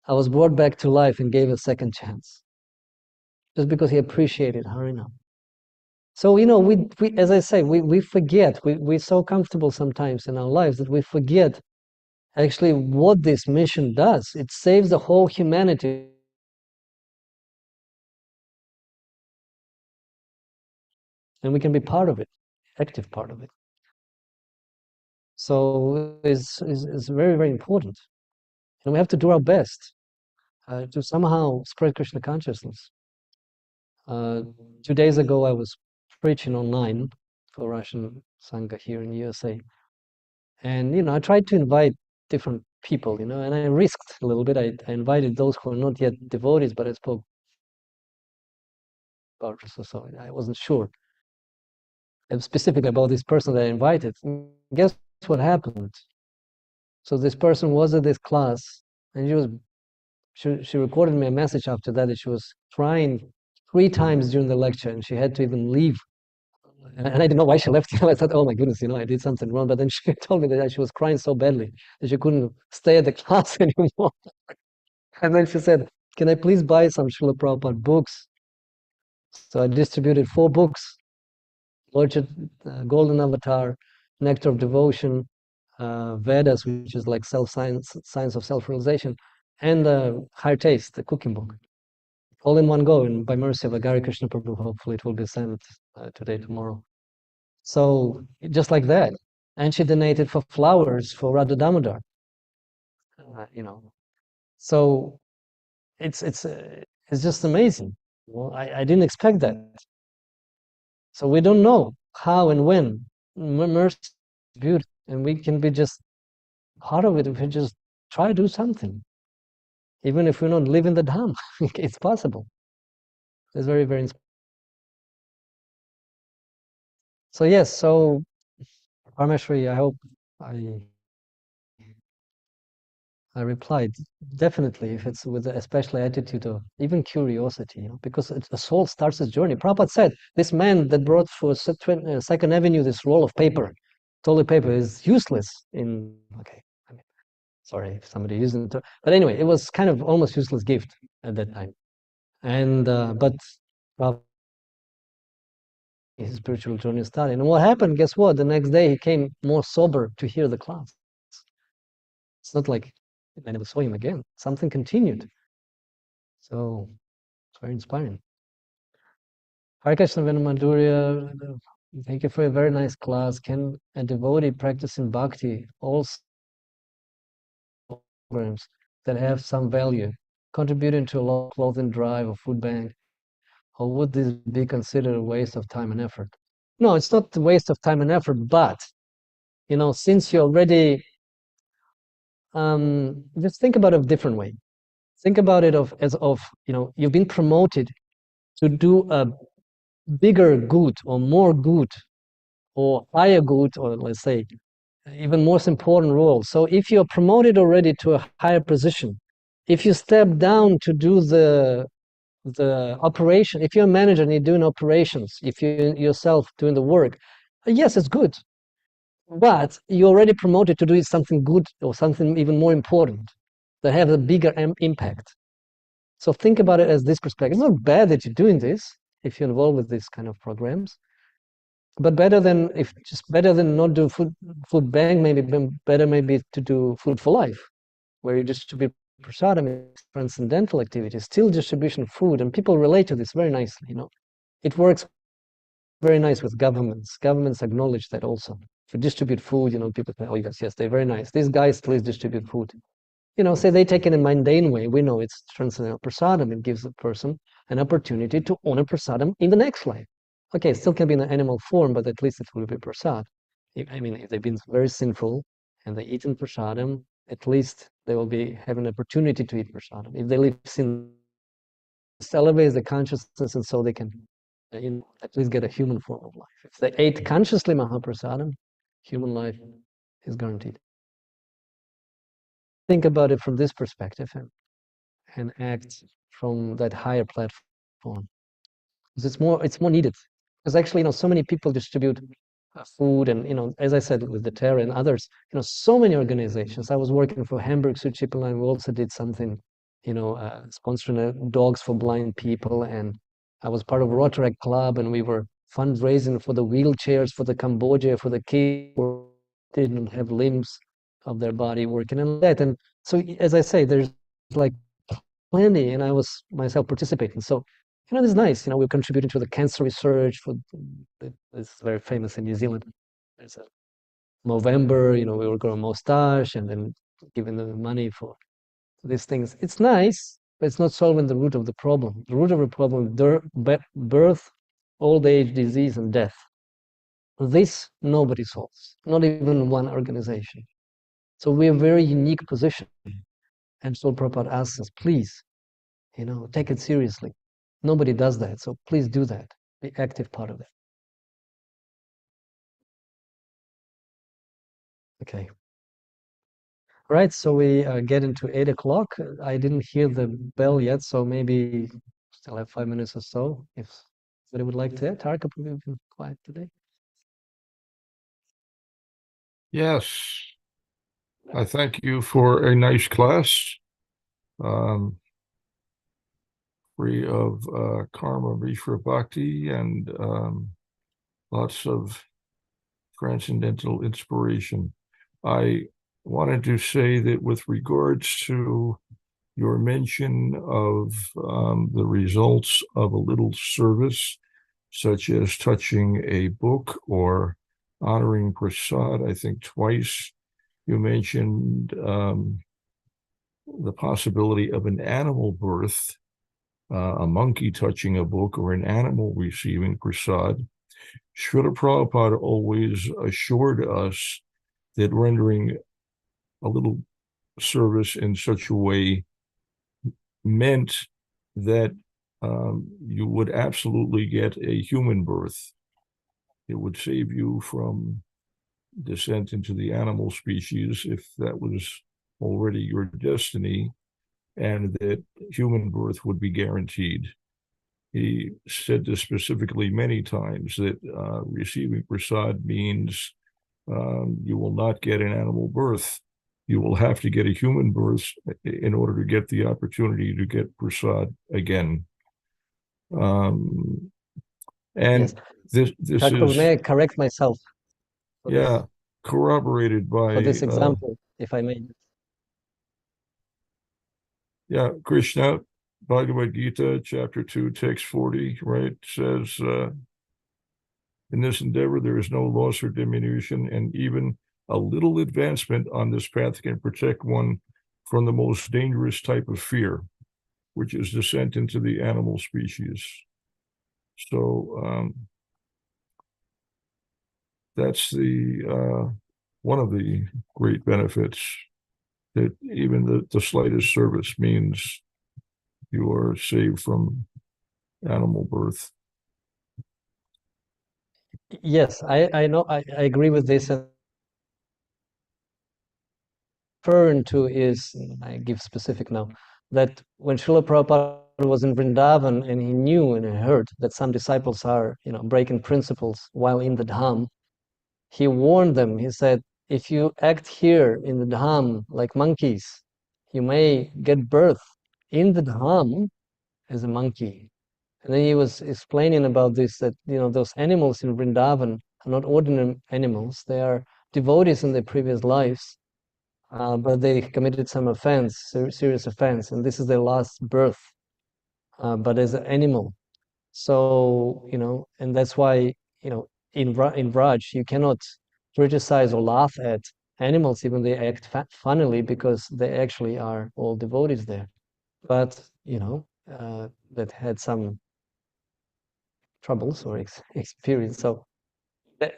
I was brought back to life and gave a second chance. Just because he appreciated Harinam. So, we as I say, we forget, we're so comfortable sometimes in our lives that we forget actually what this mission does. It saves the whole humanity. And we can be part of it, active part of it. So it's very, very important. And we have to do our best to somehow spread Krishna consciousness. 2 days ago, I was preaching online for Russian Sangha here in USA. And, I tried to invite different people, and I risked a little bit. I invited those who are not yet devotees, but I spoke about this, so I wasn't sure specifically about this person that I invited. And guess what happened? So this person was at this class, and she recorded me a message after that she was crying 3 times during the lecture, and she had to even leave. And I didn't know why she left. I thought, oh my goodness, I did something wrong. But then she told me that she was crying so badly that she couldn't stay at the class anymore. And then she said, can I please buy some Srila Prabhupada books? So I distributed 4 books: Golden Avatar, Nectar of Devotion, Vedas, which is like science of self-realization, and Higher Taste, the cooking book. All in one go, and by mercy of Agari Krishna Prabhu, hopefully it will be sent today, tomorrow. So just like that. And she donated for flowers for Radha Damodar. So it's just amazing. Well, I didn't expect that. So we don't know how and when mercy is beautiful, and we can be just part of it if we just try to do something. Even if we're not living the Dham, it's possible. It's very, very inspiring. So yes, so Parmeshwari, I hope I replied, definitely, if it's with a special attitude of even curiosity, because a soul starts its journey. Prabhupada said, this man that brought for Second Avenue this roll of paper, toilet paper, is useless in, sorry if somebody using it, but anyway, it was kind of almost useless gift at that time. And, but his spiritual journey started. And what happened, guess what? The next day he came more sober to hear the class. It's not like I never saw him again. Something continued. So it's very inspiring. Hare Krishna, Venu-Madhurya, thank you for a very nice class. Can a devotee practicing bhakti also programs that have some value contributing to a local clothing drive or food bank, or would this be considered a waste of time and effort? No, it's not a waste of time and effort, but since you already just think about it a different way. Think about it as you've been promoted to do a bigger good or more good or higher good, or let's say even most important role. So if you're promoted already to a higher position, if you step down to do the operation, if you're a manager and you're doing operations, if you yourself doing the work, yes, it's good. But you're already promoted to do something good or something even more important that have a bigger impact. So think about it as this perspective. It's not bad that you're doing this if you're involved with these kind of programs, but better than not do food bank. Maybe better maybe to do food for life, where you distribute prasadam, transcendental activity, still distribution of food, and people relate to this very nicely. It works very nice with governments. Governments acknowledge that also. If you distribute food, people say, oh yes, they're very nice. These guys please distribute food. Say they take it in a mundane way. We know it's transcendental prasadam. It gives the person an opportunity to honor prasadam in the next life. Okay, it still can be in an animal form, but at least it will be prasad. I mean, if they've been very sinful and they eat in prasadam, at least they will be having an opportunity to eat prasadam. If they live sin, it elevates the consciousness, and so they can, at least get a human form of life. If they ate consciously Mahaprasadam, human life is guaranteed. Think about it from this perspective and act from that higher platform. Because it's more needed. Because actually, so many people distribute food, and as I said with the Terra and others, so many organizations. I was working for Hamburg Südchippel, and we also did something, sponsoring dogs for blind people, and I was part of Rotaract Club, and we were fundraising for the wheelchairs for the Cambodia, for the kids who didn't have limbs of their body working and that. And so, as I say, there's like plenty, and I was myself participating. So, it's nice. We're contributing to the cancer research for it's very famous in New Zealand. There's a Movember, we were growing mustache and then giving them money for these things. It's nice, but it's not solving the root of the problem. The root of the problem is birth, old age, disease, and death. This nobody solves, not even one organization. So we're a very unique position. And so Prabhupada asks us, please, take it seriously. Nobody does that, so please do that. Be active part of it. Okay. All right, so we get into 8 o'clock. I didn't hear the bell yet, so maybe still have 5 minutes or so. If somebody would like to add, Tarka, we've been quiet today. Yes, I thank you for a nice class, free of karma, Vishra Bhakti, and lots of transcendental inspiration. I wanted to say that with regards to your mention of the results of a little service, such as touching a book or honoring prasad, I think twice you mentioned the possibility of an animal birth, a monkey touching a book or an animal receiving prasad. Srila Prabhupada always assured us that rendering a little service in such a way meant that you would absolutely get a human birth. It would save you from descent into the animal species if that was already your destiny, and that human birth would be guaranteed. He said this specifically many times, that receiving prasad means you will not get an animal birth. You will have to get a human birth in order to get the opportunity to get prasad again. And yes. this Thakur, is, may I correct myself? yeah, corroborated by for this example, if I may. Yeah, Krishna, Bhagavad Gita, chapter 2, text 40, right, says, in this endeavor, there is no loss or diminution, and even a little advancement on this path can protect one from the most dangerous type of fear, which is descent into the animal species. So that's the one of the great benefits, that even the slightest service means you are saved from animal birth. Yes, I know, I agree with this. And referring to is, I give specific now, that when Srila Prabhupada was in Vrindavan and he knew and he heard that some disciples are, breaking principles while in the Dham, he warned them. He said, if you act here in the Dham like monkeys, you may get birth in the Dham as a monkey. And then he was explaining about this, that, those animals in Vrindavan are not ordinary animals. They are devotees in their previous lives, but they committed some offense, serious offense, and this is their last birth, but as an animal. So, and that's why, in Raj, you cannot criticize or laugh at animals, even they act funnily, because they actually are all devotees there. But, that had some troubles or experience. So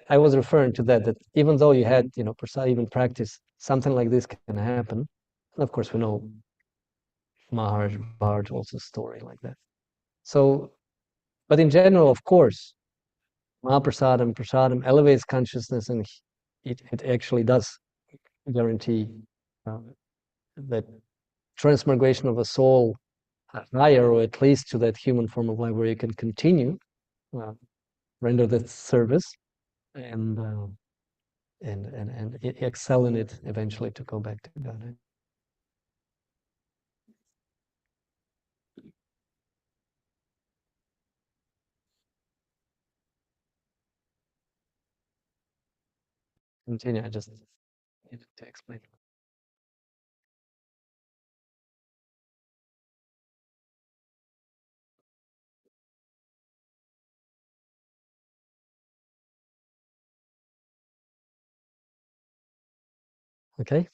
I was referring to that even though you had, prasad, even practice, something like this can happen. And of course, we know Maharaj also story like that. So, but in general, of course, prasadam elevates consciousness, and it actually does guarantee uh, that transmigration of a soul higher, or at least to that human form of life where you can continue, render that service, and excel in it eventually to go back to God. Continue. I just needed to explain. Okay.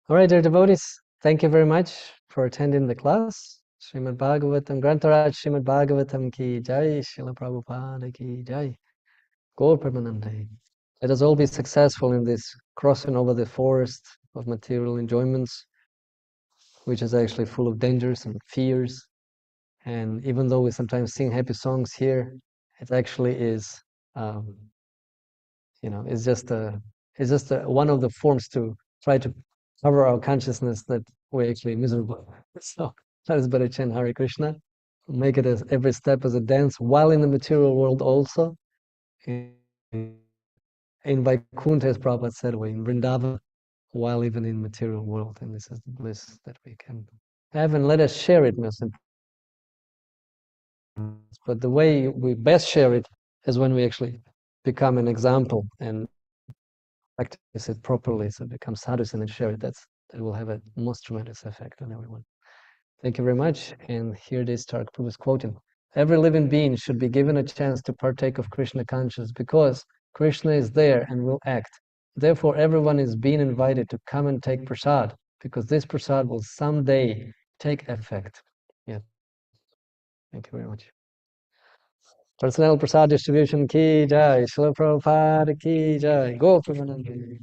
All right, dear devotees, thank you very much for attending the class. Srimad Bhagavatam, Grantaraj Srimad Bhagavatam ki jai, Srila Prabhupada ki jai, Gaur Premanande. Let us all be successful in this crossing over the forest of material enjoyments, which is actually full of dangers and fears. And even though we sometimes sing happy songs here, it actually is, um, it's just one of the forms to try to cover our consciousness that we're actually miserable. So let us better chant Hare Krishna, make it as every step as a dance, while in the material world also. In Vaikuntha, as Prabhupada said, we're in Vrindavan, while even in material world, and this is the bliss that we can have, and let us share it, most important. But the way we best share it is when we actually become an example and practice it properly, so it becomes sadhus, and then share it. That will have a most tremendous effect on everyone. Thank you very much. And here it is, Tarak Prabhu is quoting: every living being should be given a chance to partake of Krishna consciousness, because Krishna is there and will act. Therefore, everyone is being invited to come and take prasad, because this prasad will someday take effect. Yeah. Thank you very much. Personal prasad distribution ki jai, Srila Prabhupada ki jai, Go Premanande.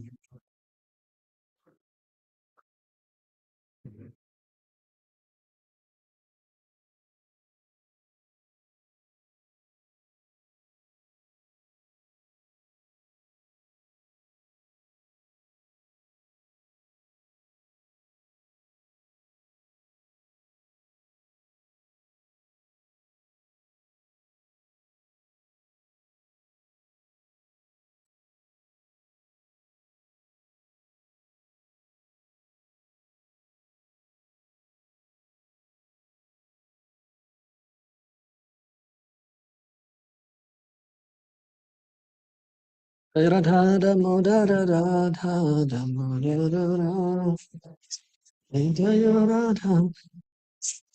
Radha Damodara Radha Damodara Jaya Radha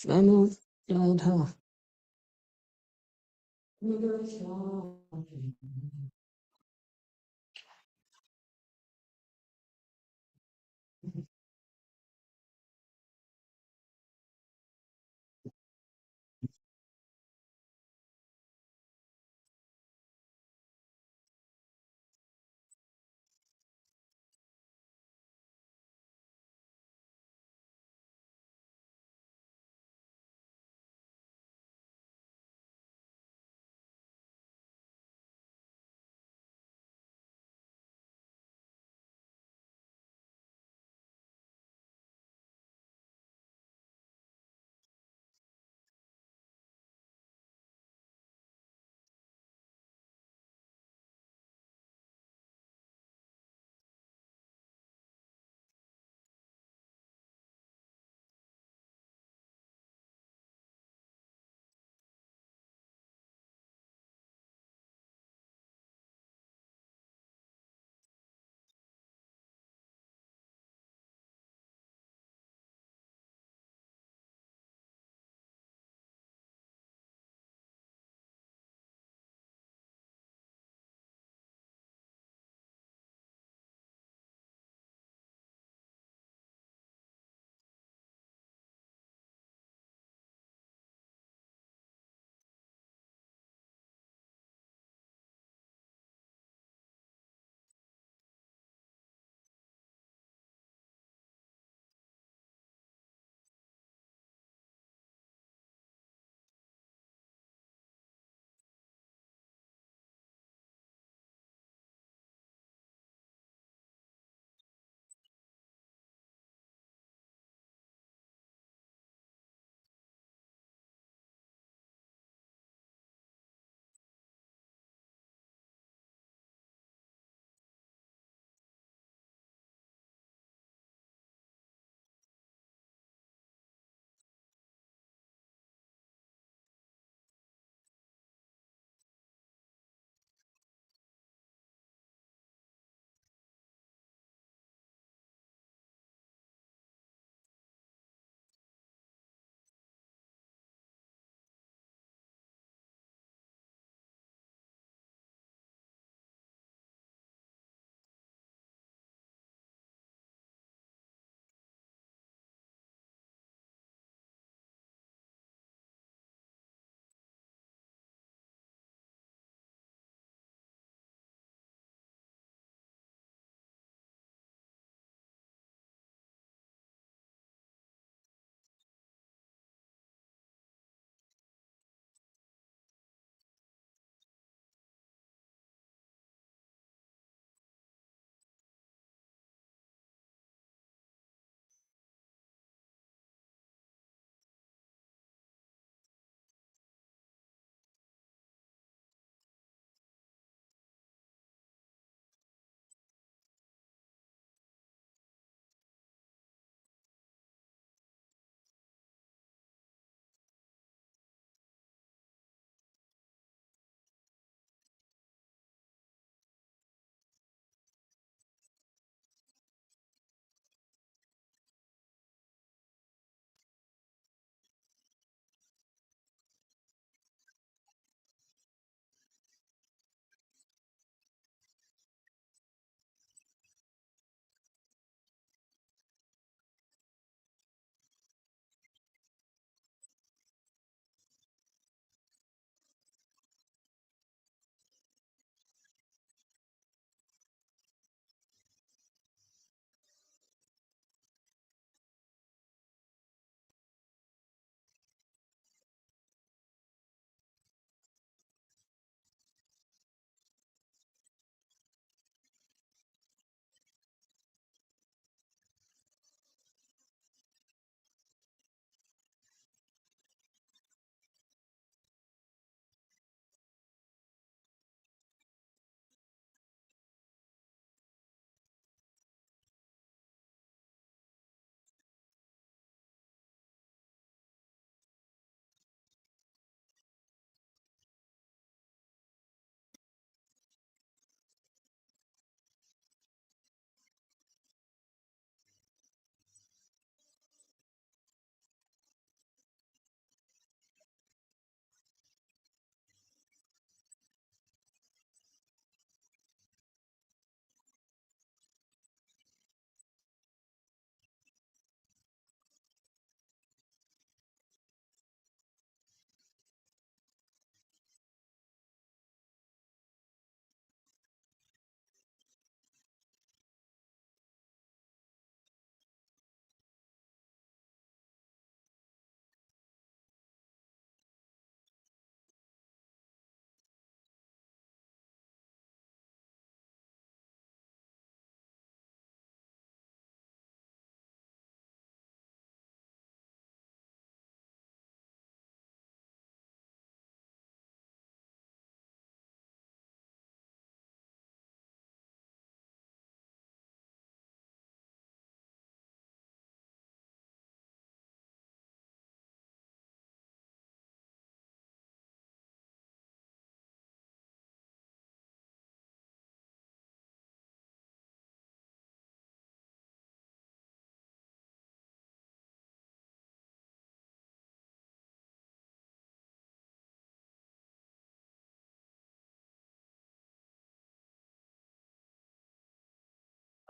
Namo Radha.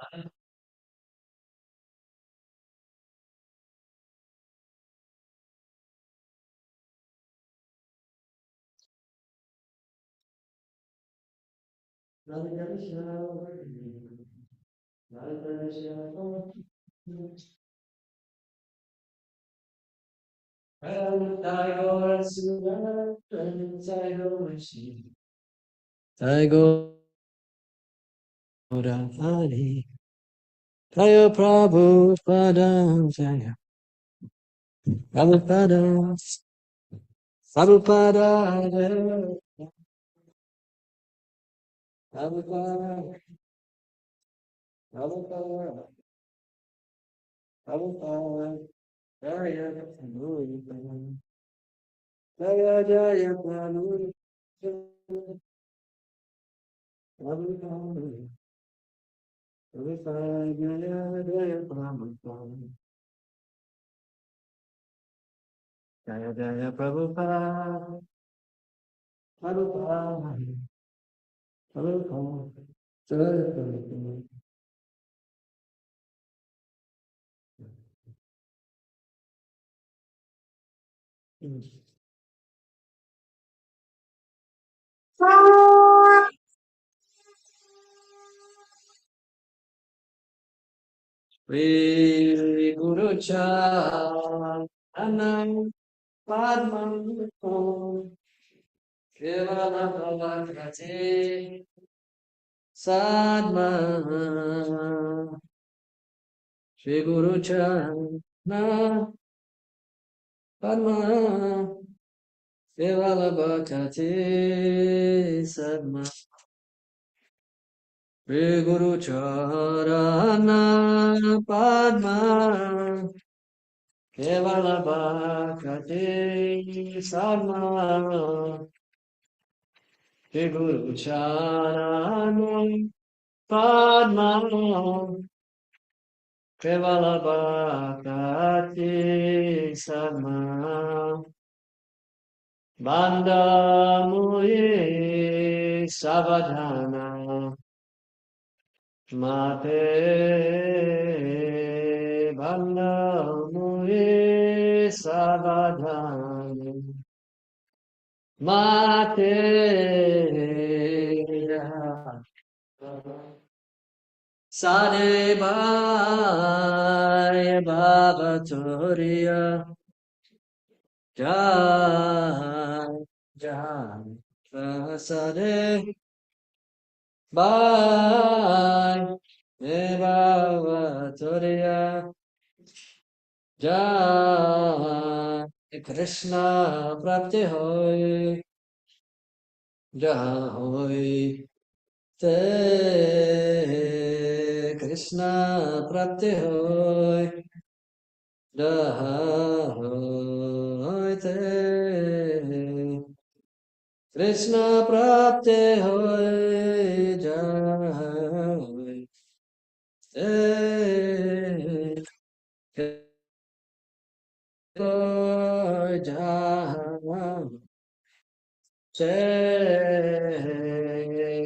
Hari Jaya Prabhupada Jaya Prabhupada Prabhupada Jaya Prabhupada Prabhupada Prabhupada Jaya Prabhupada Jaya Jaya Prabhupada Prabhupada Prabhupada Jaya Jaya Prabhupada Jaya Jaya Prabhupada Prabhupada Prabhupada Jaya Prabhupada Shri Guru Charana Padma Kevala Bhavakati Sadma Shri Guru Charana Padma Kevala Bhavakati Sadma Shri Guru Charana Padma Kevala Bhakti Sadma Shri Guru Charana Padma Kevala Bhakti Sadma Banda Muni Savadhana Mate Banda Muni Savadhana Mate Sade Bhai Bhavaturya Jai Jai Sade Bhai Bhavaturya Jai Krishna Prapti Hoy Jai Hoy Te Krishna Prapti Hoy Jai Te Krishna Prapti Hoy Jai Te Hoy Jai Jai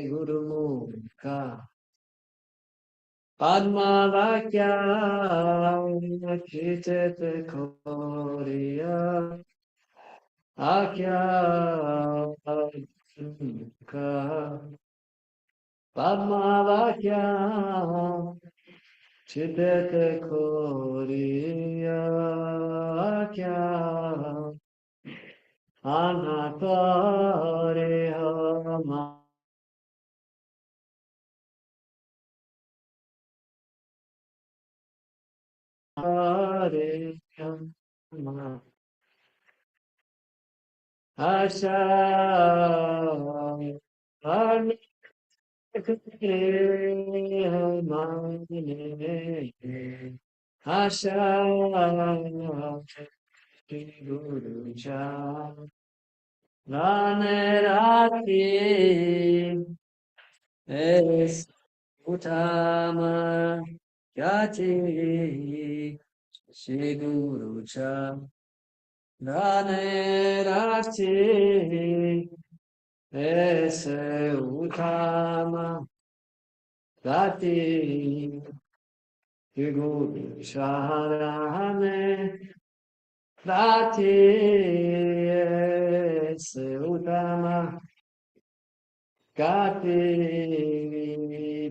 Guru Mukha Padma Vakya Chitet Korea Akya Mukha Padma Vakya Chitet Korea Akya Anatare Hama Hare Hama Asha Hare Hare Asha Guru Cha Ranerati Es Utama Yati Shri Guru Cha Ranerati Es Utama Gati Guru Sharane Gati Utama Gati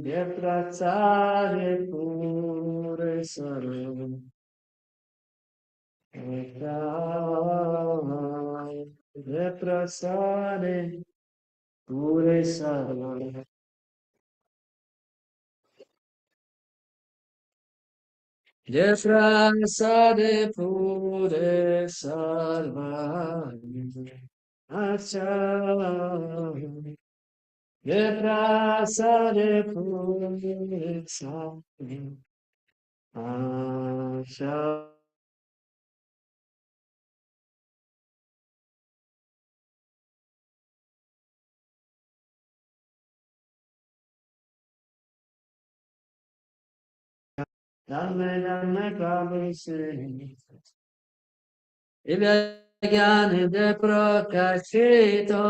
Depracare Pure Sarum Depracare Pure Sarum Defrasade pure salvare, acciare. Defrasade pure salvare, acciare. Damme pravisi, Divyagyan de prakashito,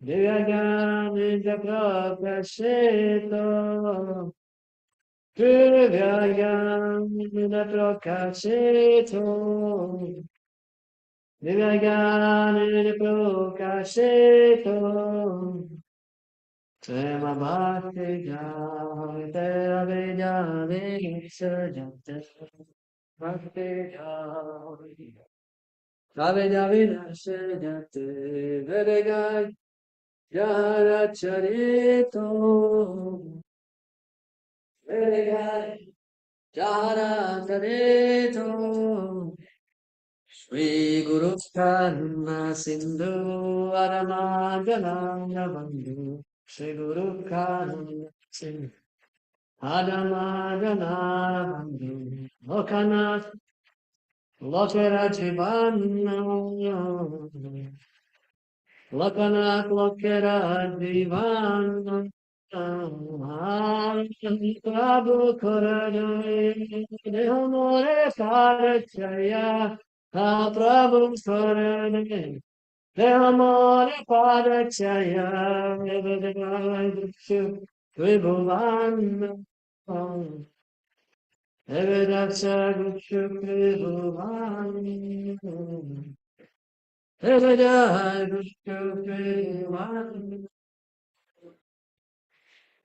Divyagyan de prakashito, Divyagyan de prakashito, Divyagyan de prakashito, Prema bhakti jnate avidyane sajate, Bhakti jnate avidyane sajate, Vedagai Jara Charito, Vedagai Jara Charito, Sri Guru Karna Sindhu Aramadana Bandhu, Sri Guru Karna Sindhu Aramadana Bandhu, Lokanath Lokera Jivanna, Lokanath Lokera Jivanna, Prabhu Korade, Dehamore Parachaya, Prabhu Korade, Dehamore Parachaya, Evedavai Vibhuvan, Evedacha Gukshu Vibhuvan, Evedavai Gukshu Vibhuvan,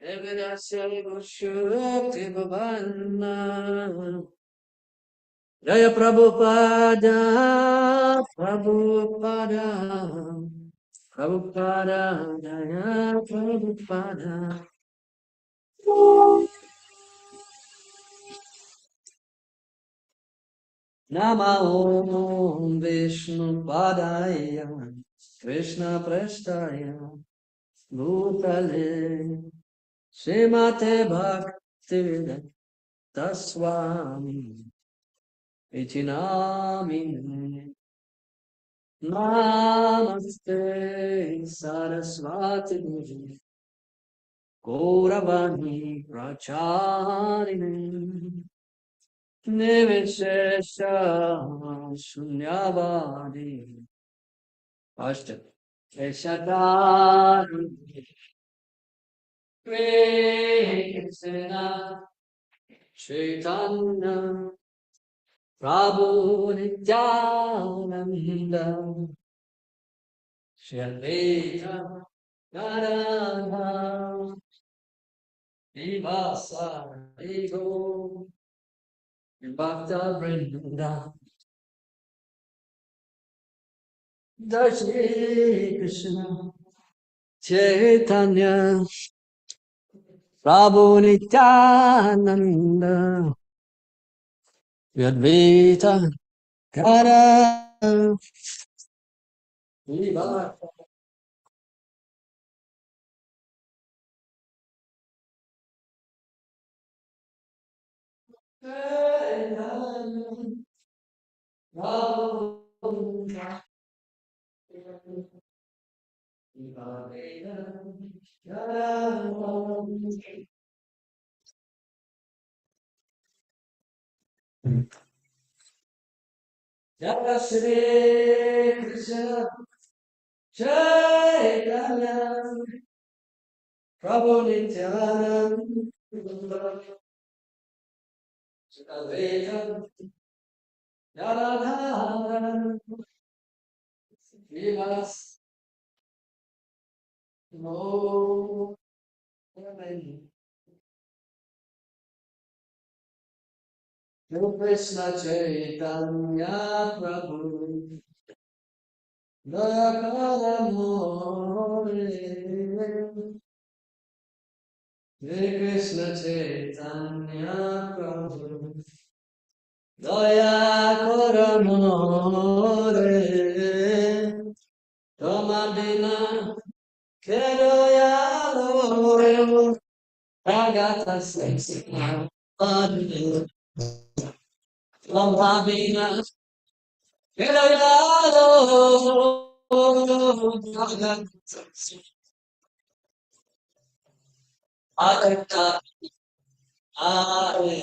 Evedacha Gukshu Vibhuvan, Jaya Prabhupada, Prabhupada, Prabhupada, Jaya Prabhupada. Nama Om Vishnu Padaya, Krishna Prasthaya, Bhutale, Srimate Bhaktivedanta Swami, Itinami. Namaste Saraswati Devi Gauravani Pracharini Nivishesha Shunyavadi Ashta Keshatari Krishna Chaitanya Prabhu Nityananda Shri Advaita Gadadhar Vivasa Ego Bhakta Vrinda Jai Krishna Chaitanya Prabhu Nityananda Advaita Gadadhar Vivasa Jai Shri Krishna Chaitanya Prabhu Nityananda, Advaita, Yadadhara, Vivas, No, Krishna Chaitanya Prabhu, Nakaramore, Krishna Chaitanya Prabhu, Daya Koramore, Toma Bina, Kedoyalo, Ragata Sexina, Toma Bina, Kedoyalo, Agata, Are,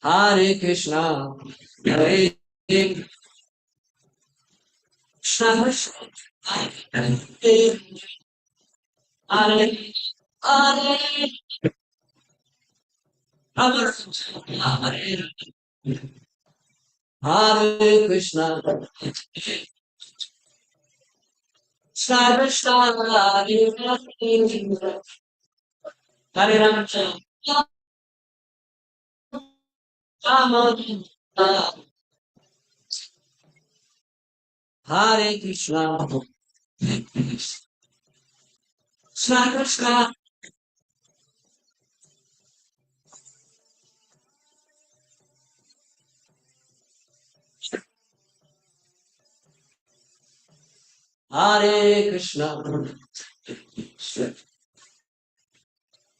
Hare Krishna, Hare Krishna, Hare Hare Hare Hare Krishna, Krishna Krishna, Hare Hare Hare Rama, Rama Hare Krishna, Krishna Krishna, Hare Krishna,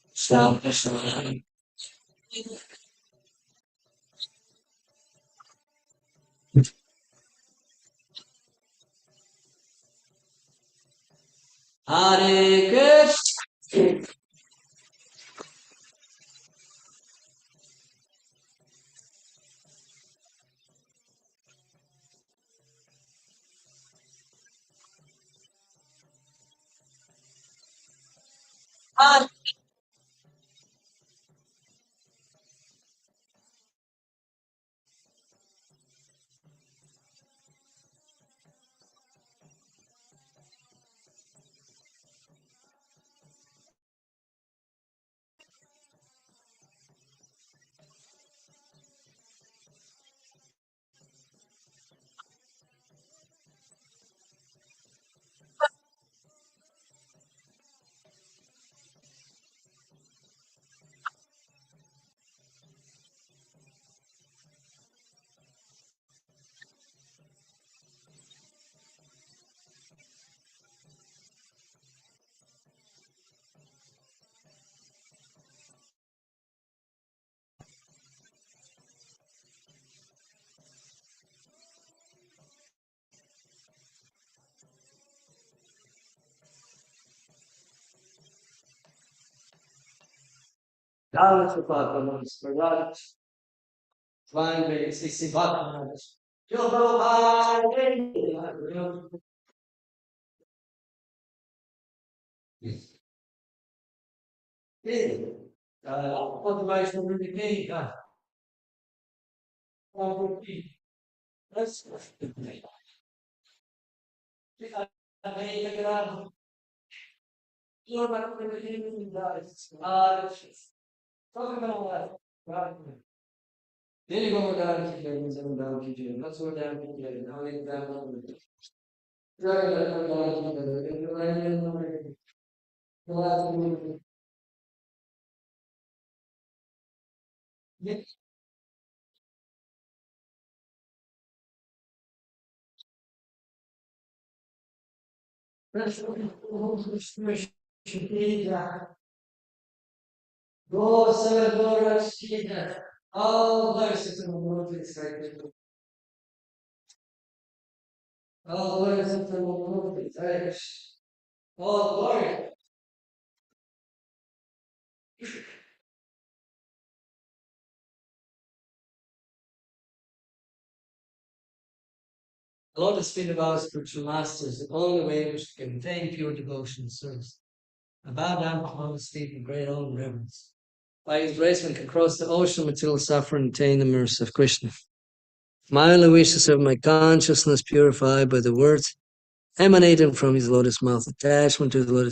Krishna Krishna, Hare Krishna. Dasa Srimad, Swami Sisivat, quanto mais no ninguém, cara. Ele vai mudar aqui, vai mudar aqui, não sou da minha, não é da minha. Gosta, glória, all blessings in the Lord is right. All blessings in the Lord is right. All glory. The Lord has been of our spiritual masters, the only way in which we can attain pure devotion and service. I bow down before his feet in great awe and reverence. By his grace, one can cross the ocean of material suffering and attain the mercy of Krishna. My only wish is to have my consciousness purified by the words emanating from his lotus mouth, attachment to the lotus